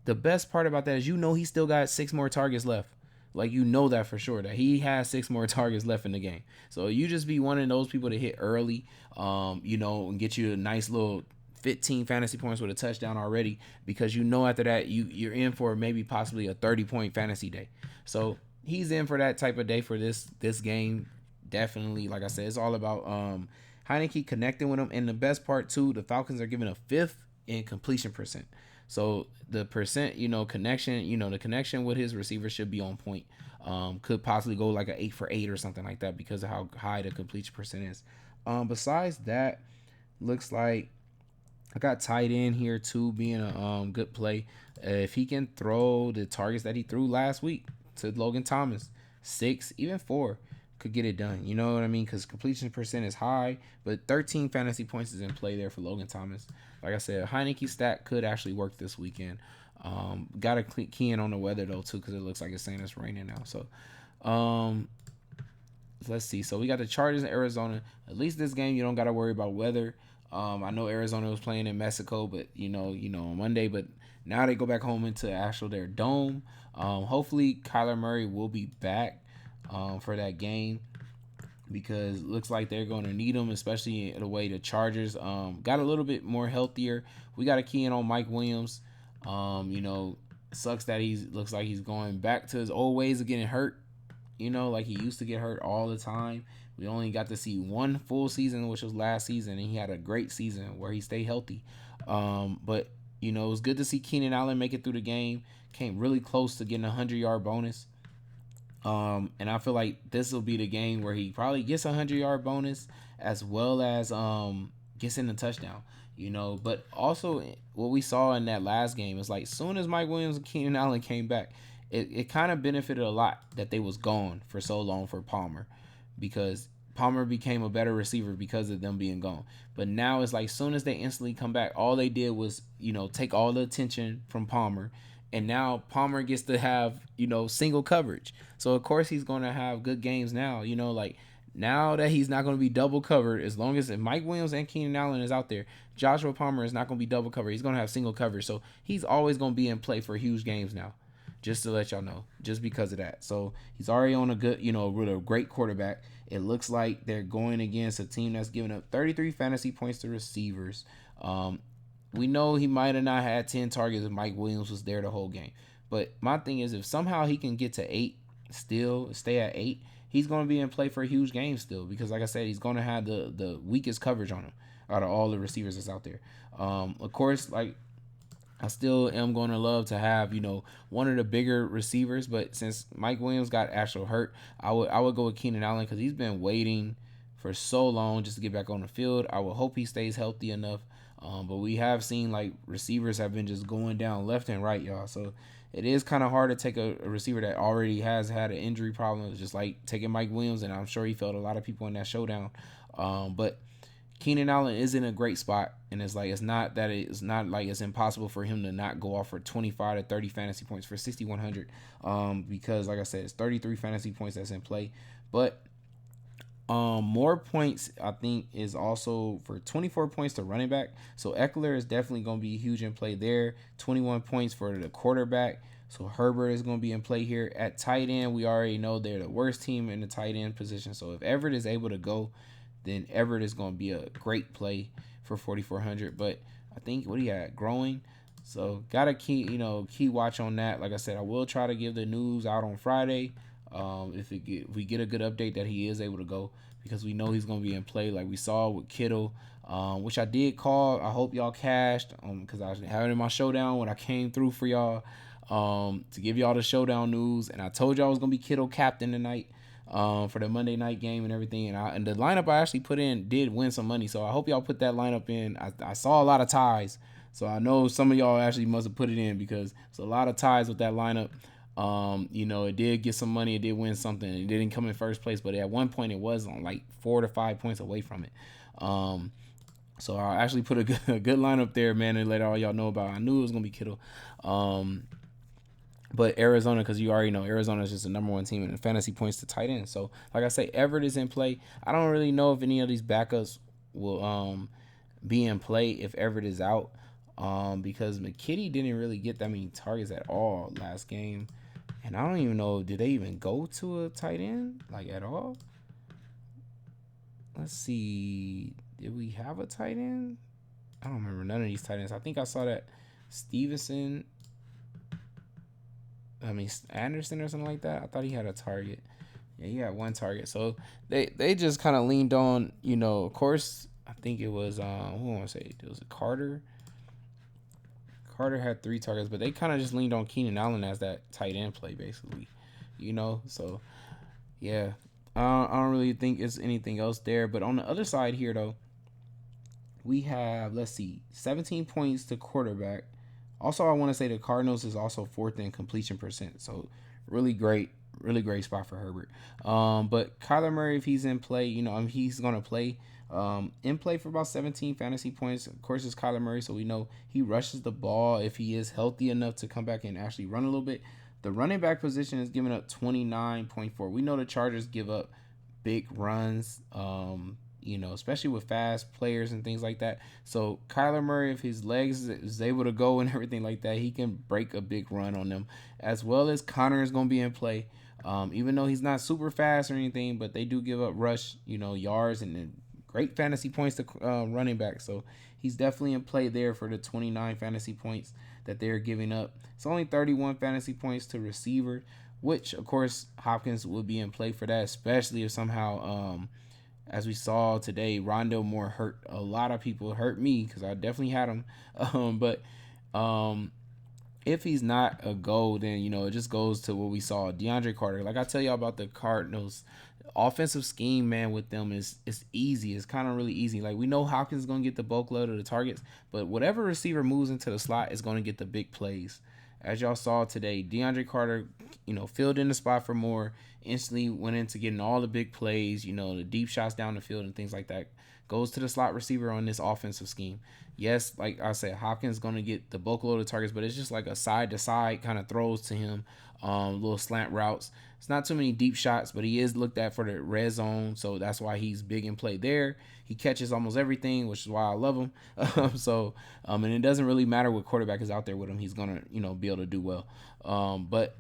the best part about that is he still got 6 more targets left. That for sure, that he has 6 more targets left in the game. So you just be one of those people to hit early, and get you a nice little 15 fantasy points with a touchdown already, because you know after that you're in for maybe possibly a 30-point fantasy day. So he's in for that type of day for this game. Definitely, like I said, it's all about Heineke connecting with him. And the best part too, the Falcons are giving a fifth in completion percent. So the percent, connection, the connection with his receiver should be on point. Could possibly go like an 8 for 8 or something like that because of how high the completion percent is. Besides that, looks like I got tight end here too, being a good play. If he can throw the targets that he threw last week to Logan Thomas, 6, even 4, could get it done. You know what I mean? Because completion percent is high, but 13 fantasy points is in play there for Logan Thomas. Like I said, Heineke stat could actually work this weekend. Got to key in on the weather though too, because it looks like it's saying it's raining now. So, let's see. So we got the Chargers in Arizona. At least this game you don't got to worry about weather. I know Arizona was playing in Mexico, but on Monday. But now they go back home into actual their dome. Hopefully Kyler Murray will be back for that game, because it looks like they're going to need him, especially the way the Chargers got a little bit more healthier. We got to key in on Mike Williams. Sucks that looks like he's going back to his old ways of getting hurt. Like he used to get hurt all the time. We only got to see one full season, which was last season, and he had a great season where he stayed healthy. But it was good to see Keenan Allen make it through the game. Came really close to getting a 100-yard bonus. And I feel like this will be the game where he probably gets a 100-yard bonus as well as gets in the touchdown. But also what we saw in that last game is like soon as Mike Williams and Keenan Allen came back, it kind of benefited a lot that they was gone for so long for Palmer, because Palmer became a better receiver because of them being gone. But now it's like soon as they instantly come back, all they did was, take all the attention from Palmer. And now Palmer gets to have, single coverage. So, of course, he's going to have good games now. Like now that he's not going to be double covered, as long as if Mike Williams and Keenan Allen is out there, Joshua Palmer is not going to be double covered. He's going to have single coverage. So, he's always going to be in play for huge games now. Just to let y'all know, just because of that. So he's already on a good, with a great quarterback. It looks like they're going against a team that's giving up 33 fantasy points to receivers. We know he might have not had 10 targets if Mike Williams was there the whole game. But my thing is, if somehow he can get to 8, still stay at 8, he's going to be in play for a huge game still. Because like I said, he's going to have the weakest coverage on him out of all the receivers that's out there. Of course, like, I still am going to love to have, one of the bigger receivers. But since Mike Williams got actual hurt, I would go with Keenan Allen, because he's been waiting for so long just to get back on the field. I would hope he stays healthy enough. But we have seen like receivers have been just going down left and right, y'all. So it is kind of hard to take a receiver that already has had an injury problem. It's just like taking Mike Williams, and I'm sure he felt a lot of people in that showdown. But Keenan Allen is in a great spot, and it's not like it's impossible for him to not go off for 25 to 30 fantasy points for 6,100. Because like I said, it's 33 fantasy points that's in play. But more points I think is also for 24 points to running back. So Eckler is definitely going to be huge in play there. 21 points for the quarterback. So Herbert is going to be in play here. At tight end, we already know they're the worst team in the tight end position. So if Everett is able to go, then Everett is going to be a great play for 4,400. But I think what he had growing. So got to key watch on that. Like I said, I will try to give the news out on Friday. If we get a good update that he is able to go, because we know he's going to be in play like we saw with Kittle, which I did call. I hope y'all cashed, because I was having in my showdown when I came through for y'all to give y'all the showdown news. And I told y'all I was going to be Kittle captain tonight for the Monday night game and everything. And the lineup I actually put in did win some money. So I hope y'all put that lineup in. I saw a lot of ties. So I know some of y'all actually must have put it in, because it's a lot of ties with that lineup. It did get some money. It did win something. It didn't come in first place, but at one point it was on like 4 to 5 points away from it. So I actually put a good lineup there, man, and let all y'all know about it. I knew it was going to be Kittle. But Arizona, because you already know Arizona is just the number one team in fantasy points to tight end. So like I say, Everett is in play. I don't really know if any of these backups will be in play if Everett is out. Because McKitty didn't really get that many targets at all last game. And I don't even know, did they even go to a tight end, like, at all? Let's see. Did we have a tight end? I don't remember none of these tight ends. I think I saw that Stevenson, Anderson or something like that. I thought he had a target. Yeah, he had one target. So they just kind of leaned on, of course, I think it was who I want to say it was Carter. Carter had 3 targets, but they kind of just leaned on Keenan Allen as that tight end play, basically. So yeah, I don't really think it's anything else there. But on the other side here, though, we have, let's see, 17 points to quarterback. Also, I want to say the Cardinals is also fourth in completion percent. So really great spot for Herbert. But Kyler Murray, if he's in play, he's going to play in play for about 17 fantasy points. Of course, it's Kyler Murray, so we know he rushes the ball if he is healthy enough to come back and actually run a little bit. The running back position is giving up 29.4. We know the Chargers give up big runs, especially with fast players and things like that. So Kyler Murray, if his legs is able to go and everything like that, he can break a big run on them. As well as Connor is going to be in play. Even though he's not super fast or anything, but they do give up rush, yards and great fantasy points to running back. So he's definitely in play there for the 29 fantasy points that they're giving up. It's only 31 fantasy points to receiver, which of course Hopkins will be in play for that, especially if somehow, as we saw today, Rondale Moore hurt a lot of people. Hurt me because I definitely had him, but if he's not a goal, then it just goes to what we saw. DeAndre Carter, like I tell y'all about the Cardinals, offensive scheme, man, with them is easy. It's kind of really easy. Like we know Hopkins is gonna get the bulk load of the targets, but whatever receiver moves into the slot is gonna get the big plays. As y'all saw today, DeAndre Carter, filled in the spot for Moore, instantly went into getting all the big plays, the deep shots down the field and things like that. Goes to the slot receiver on this offensive scheme. Yes, like I said, Hopkins is going to get the bulk load of targets, but it's just like a side-to-side kind of throws to him, little slant routes. It's not too many deep shots, but he is looked at for the red zone, so that's why he's big in play there. He catches almost everything, which is why I love him. And it doesn't really matter what quarterback is out there with him. He's going to, be able to do well. But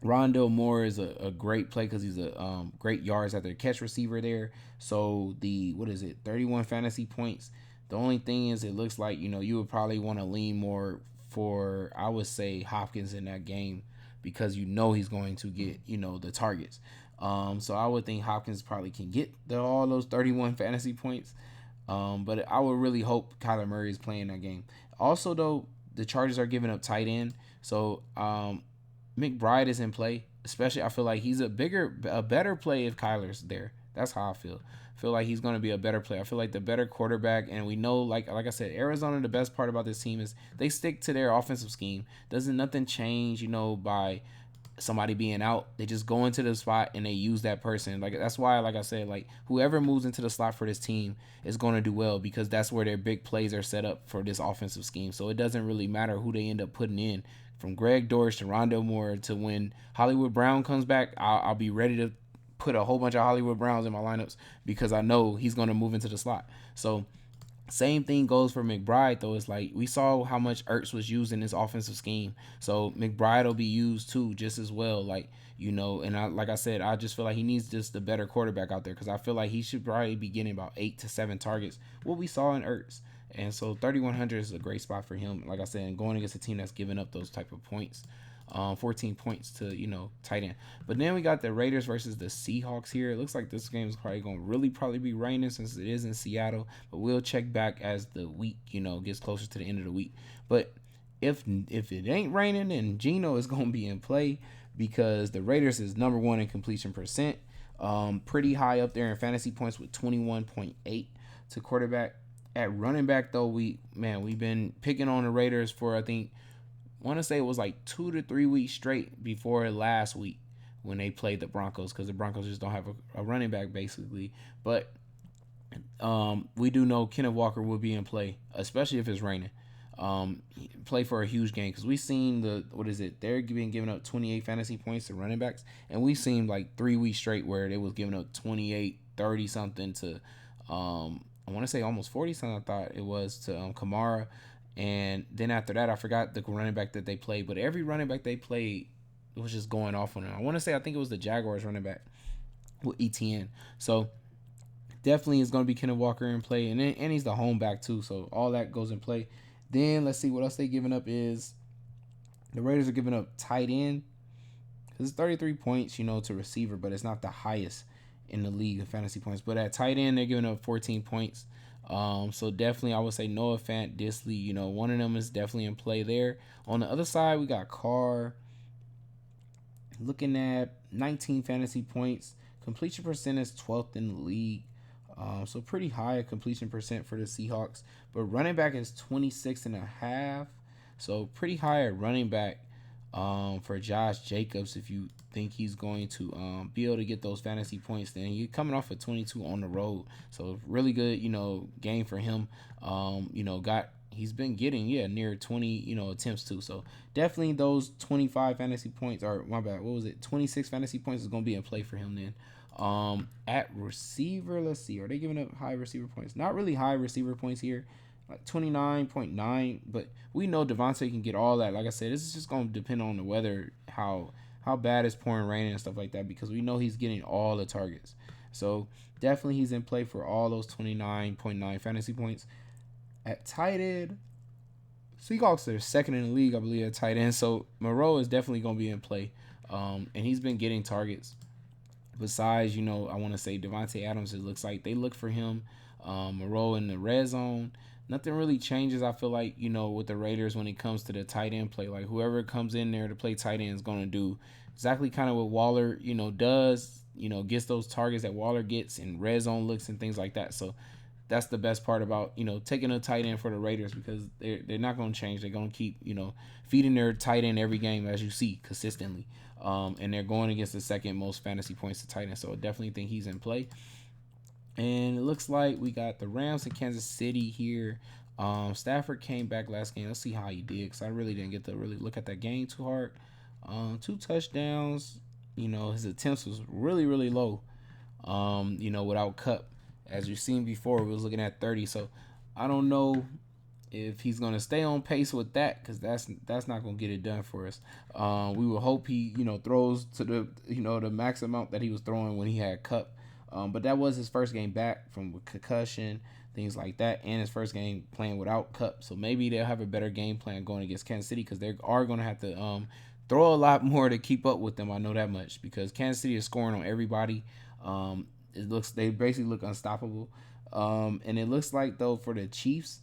Rondale Moore is a great play because he's a great yards after catch receiver there. So 31 fantasy points. The only thing is, it looks like you would probably want to lean more for, I would say, Hopkins in that game because he's going to get the targets. So I would think Hopkins probably can get all those 31 fantasy points. But I would really hope Kyler Murray is playing that game. Also, though, the Chargers are giving up tight end, so McBride is in play. Especially, I feel like he's a better play if Kyler's there. That's how I feel. I feel like he's going to be a better player. I feel like the better quarterback, and we know, like I said, Arizona, the best part about this team is they stick to their offensive scheme. Doesn't nothing change, by somebody being out. They just go into the spot and they use that person. Like that's why, like I said, like whoever moves into the slot for this team is going to do well because that's where their big plays are set up for this offensive scheme. So it doesn't really matter who they end up putting in. From Greg Dortch to Rondale Moore to when Hollywood Brown comes back, I'll be ready to put a whole bunch of Hollywood Browns in my lineups because I know he's going to move into the slot. So same thing goes for McBride, though. It's like we saw how much Ertz was used in this offensive scheme. So McBride will be used too just as well. And like I said, I just feel like he needs just the better quarterback out there because I feel like he should probably be getting about 8 to 7 targets, what we saw in Ertz. And so 3,100 is a great spot for him. Like I said, and going against a team that's giving up those type of points. 14 points to, tight end. But then we got the Raiders versus the Seahawks here. It looks like this game is probably going to probably be raining since it is in Seattle. But we'll check back as the week, gets closer to the end of the week. But if it ain't raining, then Geno is going to be in play because the Raiders is number 1 in completion percent. Pretty high up there in fantasy points with 21.8 to quarterback. At running back, though, we've been picking on the Raiders for, I want to say it was like 2 to 3 weeks straight before last week when they played the Broncos because the Broncos just don't have a running back basically. But we do know Kenneth Walker will be in play, especially if it's raining. Play for a huge game because we've seen they're being giving up 28 fantasy points to running backs, and we've seen like 3 weeks straight where they was giving up 28, 30 something to I want to say almost 40 something I thought it was to Kamara. And then after that, I forgot the running back that they played. But every running back they played was just going off on them. I think it was the Jaguars running back with ETN. So definitely is going to be Kenneth Walker in play, and he's the home back too, so all that goes in play. Then let's see what else they giving up is the Raiders are giving up tight end. It's 33 points, to receiver, but it's not the highest in the league of fantasy points. But at tight end, they're giving up 14 points. So definitely, I would say Noah Fant, Disley, one of them is definitely in play there. On the other side, we got Carr looking at 19 fantasy points. Completion percent is 12th in the league. So pretty high completion percent for the Seahawks. But running back is 26.5. So pretty high at running back for Josh Jacobs. If you think he's going to be able to get those fantasy points, then you're coming off of 22 on the road. So really good, game for him. He's been getting near 20 attempts too. So definitely those 25 fantasy points, or my bad, what was it, 26 fantasy points is going to be in play for him then. At receiver, let's see, are they giving up high receiver points? Not really high receiver points here, like 29.9, but we know Devontae can get all that. Like I said, this is just going to depend on the weather, how bad it's pouring rain and stuff like that, because we know he's getting all the targets. So definitely he's in play for all those 29.9 fantasy points. At tight end, Seahawks are second in the league, I believe, at tight end. So Moreau is definitely going to be in play. And he's been getting targets. Besides, I want to say Devontae Adams, it looks like they look for him. Moreau in the red zone. Nothing really changes, I feel like, with the Raiders when it comes to the tight end play. Like, whoever comes in there to play tight end is going to do exactly kind of what Waller, does, gets those targets that Waller gets in red zone looks and things like that. So that's the best part about, taking a tight end for the Raiders, because they're not going to change. They're going to keep, feeding their tight end every game, as you see, consistently. And they're going against the second most fantasy points to tight end. So I definitely think he's in play. And it looks like we got the Rams in Kansas City here. Stafford came back last game. Let's see how he did, because I really didn't get to really look at that game too hard. 2 touchdowns. His attempts was really, really low, without Cup. As you've seen before, we was looking at 30. So I don't know if he's going to stay on pace with that, because that's not going to get it done for us. We will hope he, throws to the, the max amount that he was throwing when he had Cup. But that was his first game back from concussion, things like that, and his first game playing without Cup. So maybe they'll have a better game plan going against Kansas City, because they are going to have to throw a lot more to keep up with them. I know that much, because Kansas City is scoring on everybody. They basically look unstoppable. And it looks like, though, for the Chiefs,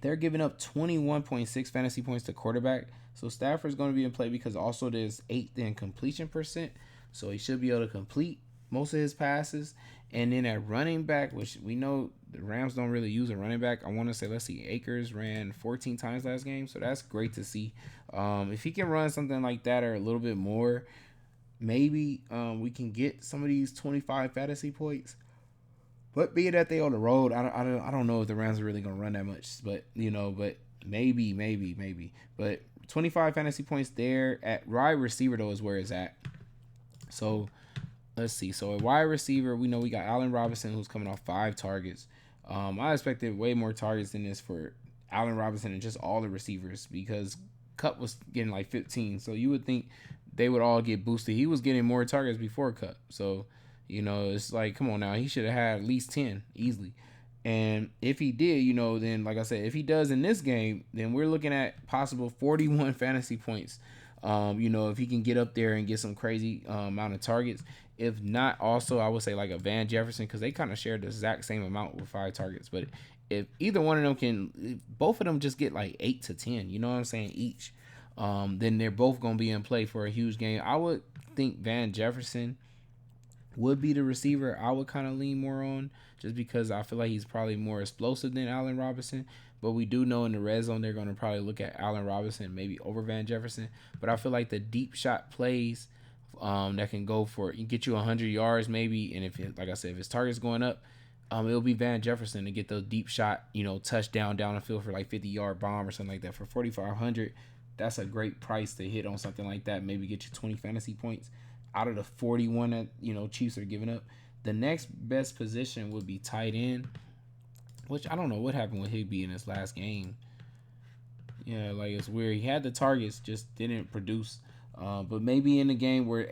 they're giving up 21.6 fantasy points to quarterback. So Stafford's going to be in play, because also there's 8th in completion percent. So he should be able to complete most of his passes. And then at running back, which we know the Rams don't really use a running back, I want to say, let's see, Akers ran 14 times last game. So that's great to see. If he can run something like that or a little bit more, maybe we can get some of these 25 fantasy points. But being that they on the road, I don't know if the Rams are really gonna run that much. But but maybe. But 25 fantasy points there. At wide receiver, though, is where it's at. So let's see. So at wide receiver, we know we got Allen Robinson, who's coming off 5 targets. I expected way more targets than this for Allen Robinson and just all the receivers, because Cup was getting like 15. So you would think they would all get boosted. He was getting more targets before Cup. So it's like, come on now. He should have had at least 10 easily. And if he did, then like I said, if he does in this game, then we're looking at possible 41 fantasy points. If he can get up there and get some crazy amount of targets. If not, also, I would say like a Van Jefferson, because they kind of share the exact same amount with 5 targets. But if either one of them can, both of them just get like 8 to 10, you know what I'm saying, each, then they're both going to be in play for a huge game. I would think Van Jefferson would be the receiver I would kind of lean more on, just because I feel like he's probably more explosive than Allen Robinson. But we do know in the red zone they're going to probably look at Allen Robinson maybe over Van Jefferson. But I feel like the deep shot plays that can go for get you 100 yards maybe, and like I said, if his target's going up, it'll be Van Jefferson to get those deep shot, touchdown down the field for like 50-yard bomb or something like that for 4,500. That's a great price to hit on something like that. Maybe get you 20 fantasy points out of the 41 that Chiefs are giving up. The next best position would be tight end, which I don't know what happened with Higbee in his last game. Yeah, like it's weird. He had the targets, just didn't produce. But maybe in the game where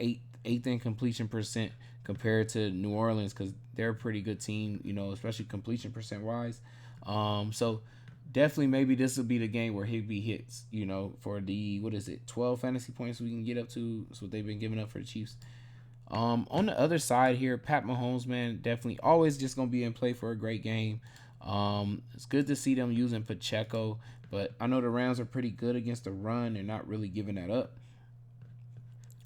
eighth in completion percent compared to New Orleans because they're a pretty good team, especially completion percent wise. So definitely maybe this will be the game where Higbee hits, for the, what is it, 12 fantasy points we can get up to. That's what they've been giving up for the Chiefs. On the other side here, Pat Mahomes, man, definitely always just gonna be in play for a great game. It's good to see them using Pacheco, but I know the Rams are pretty good against the run. They're not really giving that up.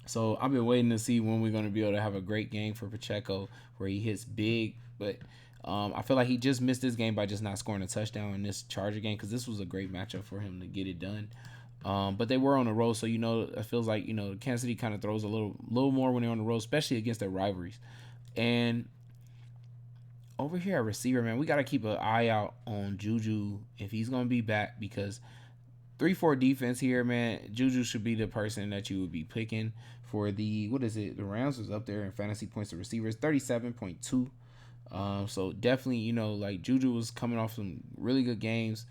So I've been waiting to see when we're going to be able to have a great game for Pacheco where he hits big. But I feel like he just missed this game by just not scoring a touchdown in this Charger game because this was a great matchup for him to get it done. But they were on the road, so it feels like Kansas City kind of throws a little more when they're on the road, especially against their rivalries. And over here at receiver, man, we got to keep an eye out on Juju if he's going to be back because 3-4 defense here, man. Juju should be the person that you would be picking for the, what is it? The Rams was up there in fantasy points to receivers, 37.2. So definitely, like Juju was coming off some really good games.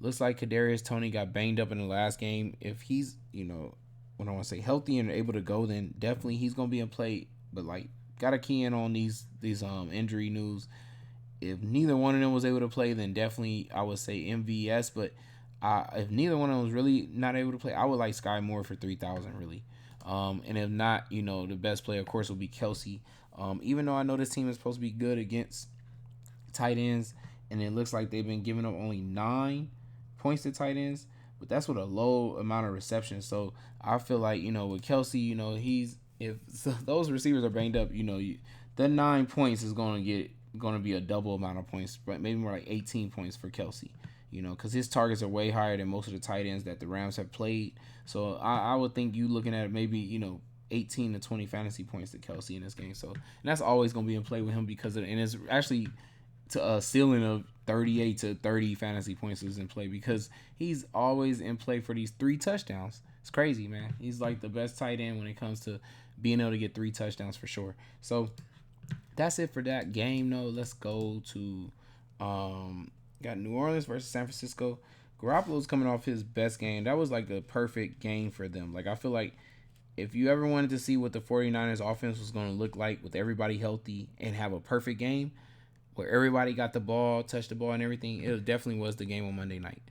Looks like Kadarius Toney got banged up in the last game. If he's, what I want to say, healthy and able to go, then definitely he's gonna be in play. But like, gotta key in on these injury news. If neither one of them was able to play, then definitely I would say MVS. But if neither one of them was really not able to play, I would like Sky Moore for 3,000 really. And if not, the best player of course will be Kelsey. Even though I know this team is supposed to be good against tight ends, and it looks like they've been giving up only 9 points to tight ends, but that's with a low amount of receptions. So I feel like with Kelsey, if those receivers are banged up, the 9 points is going to be a double amount of points, but maybe more like 18 points for Kelsey. Because his targets are way higher than most of the tight ends that the Rams have played. So I would think you looking at maybe 18 to 20 fantasy points to Kelsey in this game. So and that's always going to be in play with him because and it's actually to a ceiling of 38 to 30 fantasy points is in play because he's always in play for these 3 touchdowns. It's crazy, man. He's like the best tight end when it comes to being able to get 3 touchdowns for sure. So that's it for that game. Though. Let's go to got New Orleans versus San Francisco. Garoppolo's coming off his best game. That was like a perfect game for them. Like I feel like if you ever wanted to see what the 49ers offense was going to look like with everybody healthy and have a perfect game where everybody got the ball, touched the ball and everything, it definitely was the game on Monday night.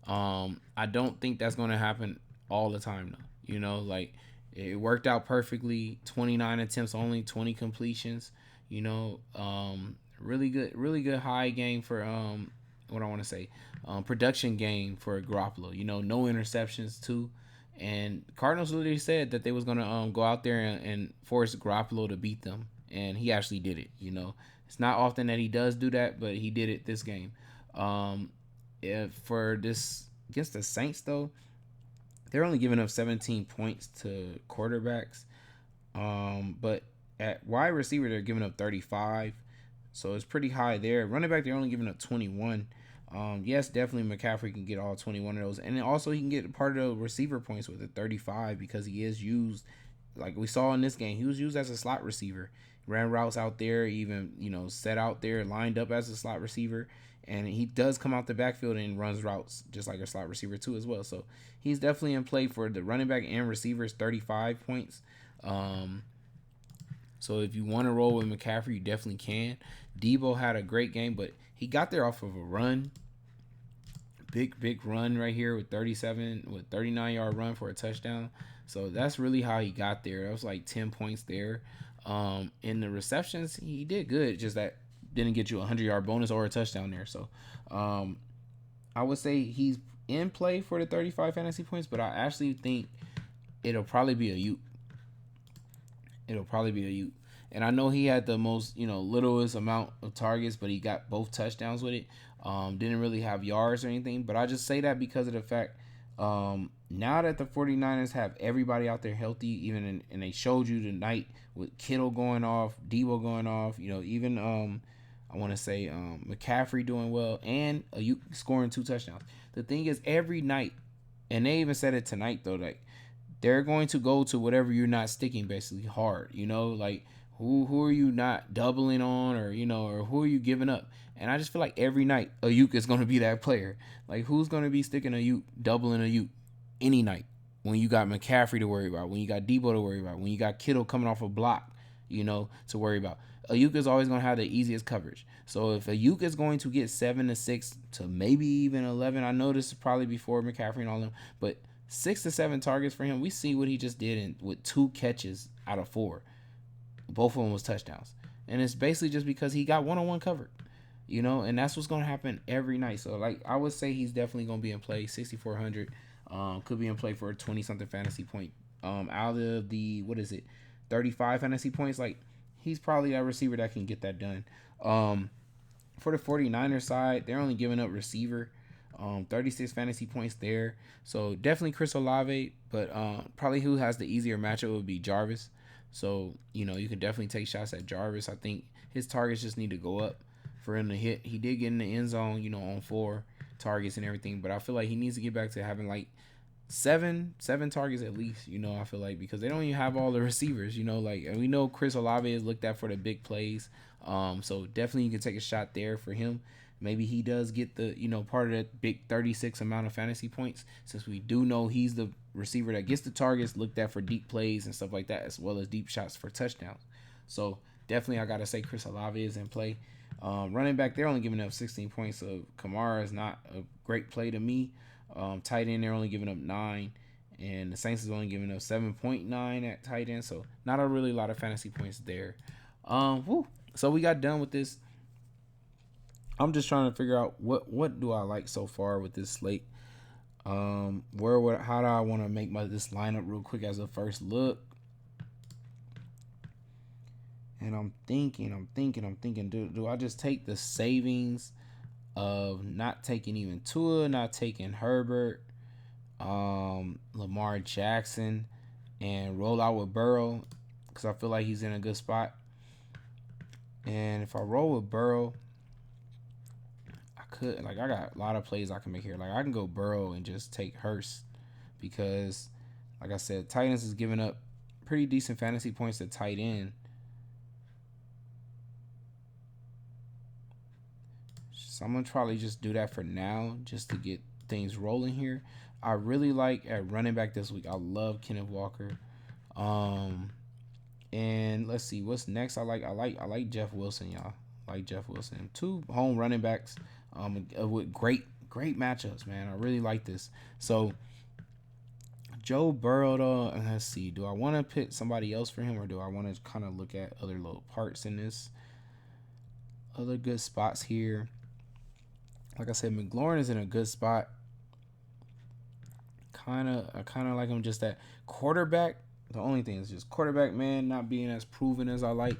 I don't think that's going to happen all the time though. Like it worked out perfectly. 29 attempts only, 20 completions. Really good high game for what I want to say, production game for Garoppolo. No interceptions too. And Cardinals literally said that they was gonna go out there and force Garoppolo to beat them, and he actually did it. It's not often that he does do that, but he did it this game. If for this against the Saints though, they're only giving up 17 points to quarterbacks, but at wide receiver they're giving up 35, so it's pretty high there. Running back they're only giving up 21. Yes, definitely McCaffrey can get all 21 of those. And then also he can get part of the receiver points with a 35 because he is used, like we saw in this game, he was used as a slot receiver. Ran routes out there, even, set out there, lined up as a slot receiver. And he does come out the backfield and runs routes just like a slot receiver too as well. So he's definitely in play for the running back and receivers, 35 points. So if you want to roll with McCaffrey, you definitely can. Debo had a great game, but he got there off of a run. Big run right here with 39-yard run for a touchdown. So that's really how he got there. That was like 10 points there. In the receptions, he did good. Just that didn't get you a 100-yard bonus or a touchdown there. So I would say he's in play for the 35 fantasy points, but I actually think it'll probably be a Ute. And I know he had the most, littlest amount of targets, but he got both touchdowns with it. Didn't really have yards or anything, but I just say that because of the fact now that the 49ers have everybody out there healthy, and they showed you tonight with Kittle going off, Debo going off, even I want to say McCaffrey doing well, and scoring 2 touchdowns. The thing is, every night, and they even said it tonight though, like they're going to go to whatever you're not sticking basically hard, like who are you not doubling on, or or who are you giving up? And I just feel like every night Ayuk is going to be that player. Like who's going to be sticking Ayuk, doubling Ayuk any night? when you got McCaffrey to worry about, when you got Debo to worry about, when you got Kittle coming off a block, to worry about. Ayuk is always going to have the easiest coverage. So if Ayuk is going to get 7 to 6 to maybe even 11, I know this is probably before McCaffrey and all them, but 6 to 7 targets for him. We see what he just did with 2 catches out of 4. Both of them was touchdowns. And it's basically just because he got one-on-one covered. And that's what's going to happen every night. So, like, I would say he's definitely going to be in play, 6,400. Could be in play for a 20-something fantasy point. Out of the, 35 fantasy points, like, he's probably that receiver that can get that done. For the 49ers side, they're only giving up receiver, 36 fantasy points there. So, definitely Chris Olave, but probably who has the easier matchup would be Jarvis. So, you can definitely take shots at Jarvis. I think his targets just need to go up for him to hit. He did get in the end zone, on 4 targets and everything, but I feel like he needs to get back to having like seven targets at least. I feel like, because they don't even have all the receivers. Like, and we know Chris Olave is looked at for the big plays. So definitely you can take a shot there for him. Maybe he does get the part of that big 36 amount of fantasy points, since we do know he's the receiver that gets the targets looked at for deep plays and stuff like that, as well as deep shots for touchdowns. So definitely I gotta say Chris Olave is in play. Running back, they're only giving up 16 points, so Kamara is not a great play to me. Tight end, they're only giving up 9, and the Saints is only giving up 7.9 at tight end, so not a really lot of fantasy points there. So we got done with this. I'm just trying to figure out what do I like so far with this slate. How do I want to make this lineup real quick as a first look? And I'm thinking, do I just take the savings of not taking even Tua, not taking Herbert, Lamar Jackson, and roll out with Burrow, because I feel like he's in a good spot. And if I roll with Burrow, I got a lot of plays I can make here. Like, I can go Burrow and just take Hurst, because, like I said, Titans is giving up pretty decent fantasy points to tight end. So I'm going to probably just do that for now, just to get things rolling here. I really like at running back this week. I love Kenneth Walker. And let's see what's next. I like Jeff Wilson, y'all. I like Jeff Wilson. 2 home running backs with great matchups, man. I really like this. So Joe Burrow, though, let's see. Do I want to pick somebody else for him, or do I want to kind of look at other little parts in this? Other good spots here. Like I said, McLaurin is in a good spot. I kind of like him just at quarterback. The only thing is just quarterback, man, not being as proven as I like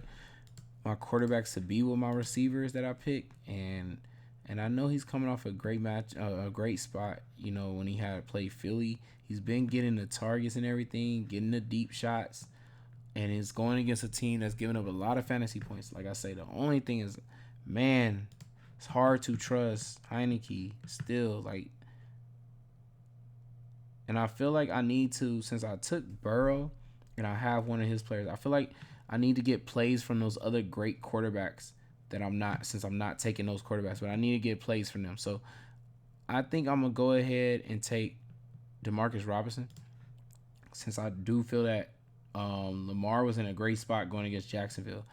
my quarterbacks to be with my receivers that I pick. And I know he's coming off a great match, a great spot. When he had played Philly, he's been getting the targets and everything, getting the deep shots, and it's going against a team that's giving up a lot of fantasy points. Like I say, the only thing is, man, it's hard to trust Heineke still. Like, and I feel like I need to, since I took Burrow and I have one of his players, I feel like I need to get plays from those other great quarterbacks that I'm not taking those quarterbacks, but I need to get plays from them. So I think I'm going to go ahead and take Demarcus Robinson, since I do feel that Lamar was in a great spot going against Jacksonville.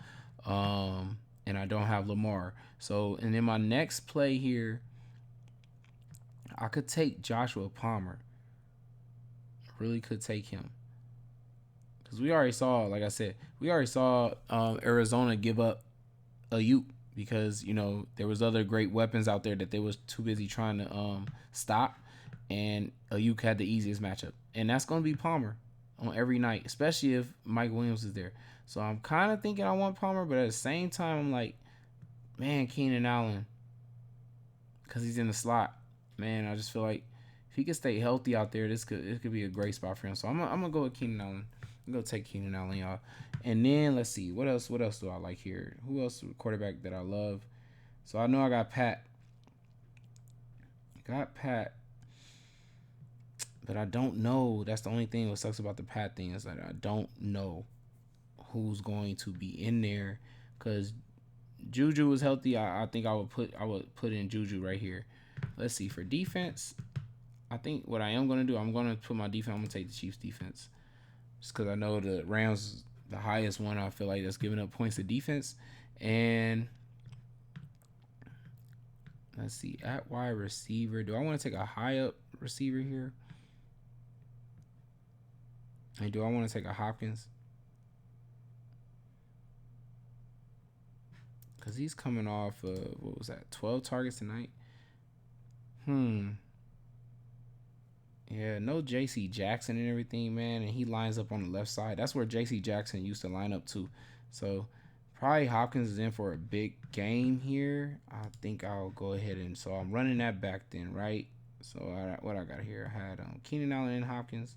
And I don't have Lamar. So, and then my next play here, I could take Joshua Palmer. I really could take him. Because we already saw, like I said, Arizona give up Ayuk, because, there was other great weapons out there that they was too busy trying to stop. And Ayuk had the easiest matchup. And that's going to be Palmer on every night, especially if Mike Williams is there. So I'm kind of thinking I want Palmer, but at the same time, I'm like, man, Keenan Allen, because he's in the slot. Man, I just feel like if he could stay healthy out there, it could be a great spot for him. So I'm gonna go with Keenan Allen. I'm gonna take Keenan Allen, y'all. And then let's see, what else do I like here? Who else quarterback that I love? So I know I got Pat. But I don't know. That's the only thing that sucks about the Pat thing, is that I don't know who's going to be in there, because Juju was healthy. I think I would put in Juju right here. Let's see, for defense, I think what I am gonna do, I'm gonna put my defense. I'm gonna take the Chiefs defense, just because I know the Rams the highest one. I feel like that's giving up points to defense. And let's see, at wide receiver, do I want to take a high up receiver here? And do I want to take a Hopkins? Because he's coming off of, what was that, 12 targets tonight? Yeah, no J.C. Jackson and everything, man. And he lines up on the left side. That's where J.C. Jackson used to line up too. So probably Hopkins is in for a big game here. I think I'll go ahead and, so I'm running that back then, right? So what I got here, I had Keenan Allen and Hopkins,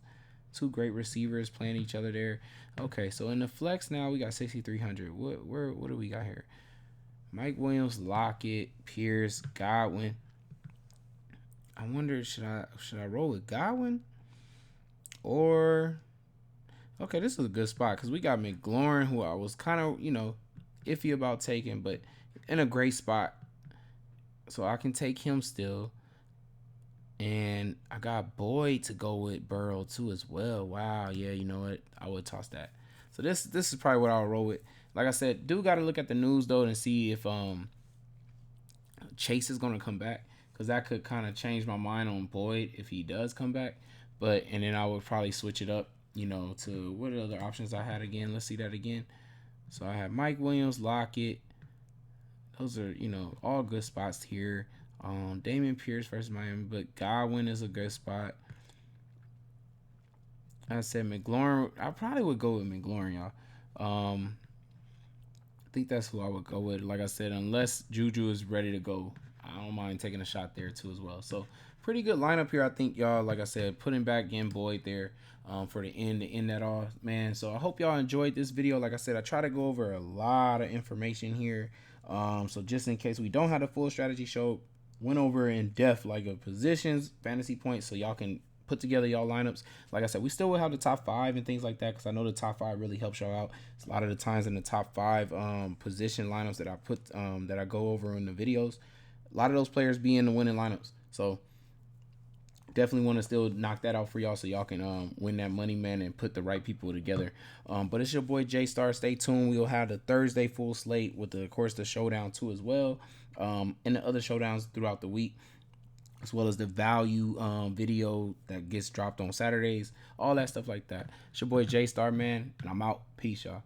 two great receivers playing each other there. Okay, so in the flex now we got 6,300. What do we got here? Mike Williams, Lockett, Pierce, Godwin. I wonder, should I roll with Godwin or, okay, this is a good spot because we got McLaurin, who I was kind of iffy about taking, but in a great spot, so I can take him still. And I got Boyd to go with Burrow too as well. Wow, yeah, you know what? I would toss that. So this is probably what I'll roll with. Like I said, do got to look at the news though and see if Chase is gonna come back, because that could kind of change my mind on Boyd if he does come back. But and then I would probably switch it up, to what other options I had again. Let's see that again. So I have Mike Williams, Lockett. Those are all good spots here. Damian Pierce versus Miami, but Godwin is a good spot. I said McLaurin. I probably would go with McLaurin, y'all. I think that's who I would go with. Like I said, unless Juju is ready to go, I don't mind taking a shot there too as well. So pretty good lineup here, I think, y'all. Like I said, putting back in Boyd there for the end to end that off, man. So I hope y'all enjoyed this video. Like I said, I try to go over a lot of information here. So just in case we don't have the full strategy show, went over in depth like a positions, fantasy points, so y'all can put together y'all lineups. Like I said, we still will have the top 5 and things like that, because I know the top 5 really helps y'all out. It's a lot of the times in the top 5 position lineups that I put that I go over in the videos, a lot of those players be in the winning lineups. So definitely want to still knock that out for y'all so y'all can win that money, man, and put the right people together. But it's your boy Jaystar. Stay tuned. We'll have the Thursday full slate with of course the showdown too as well, and the other showdowns throughout the week, as well as the value video that gets dropped on Saturdays, all that stuff like that. It's your boy Jaystar, man, and I'm out. Peace, y'all.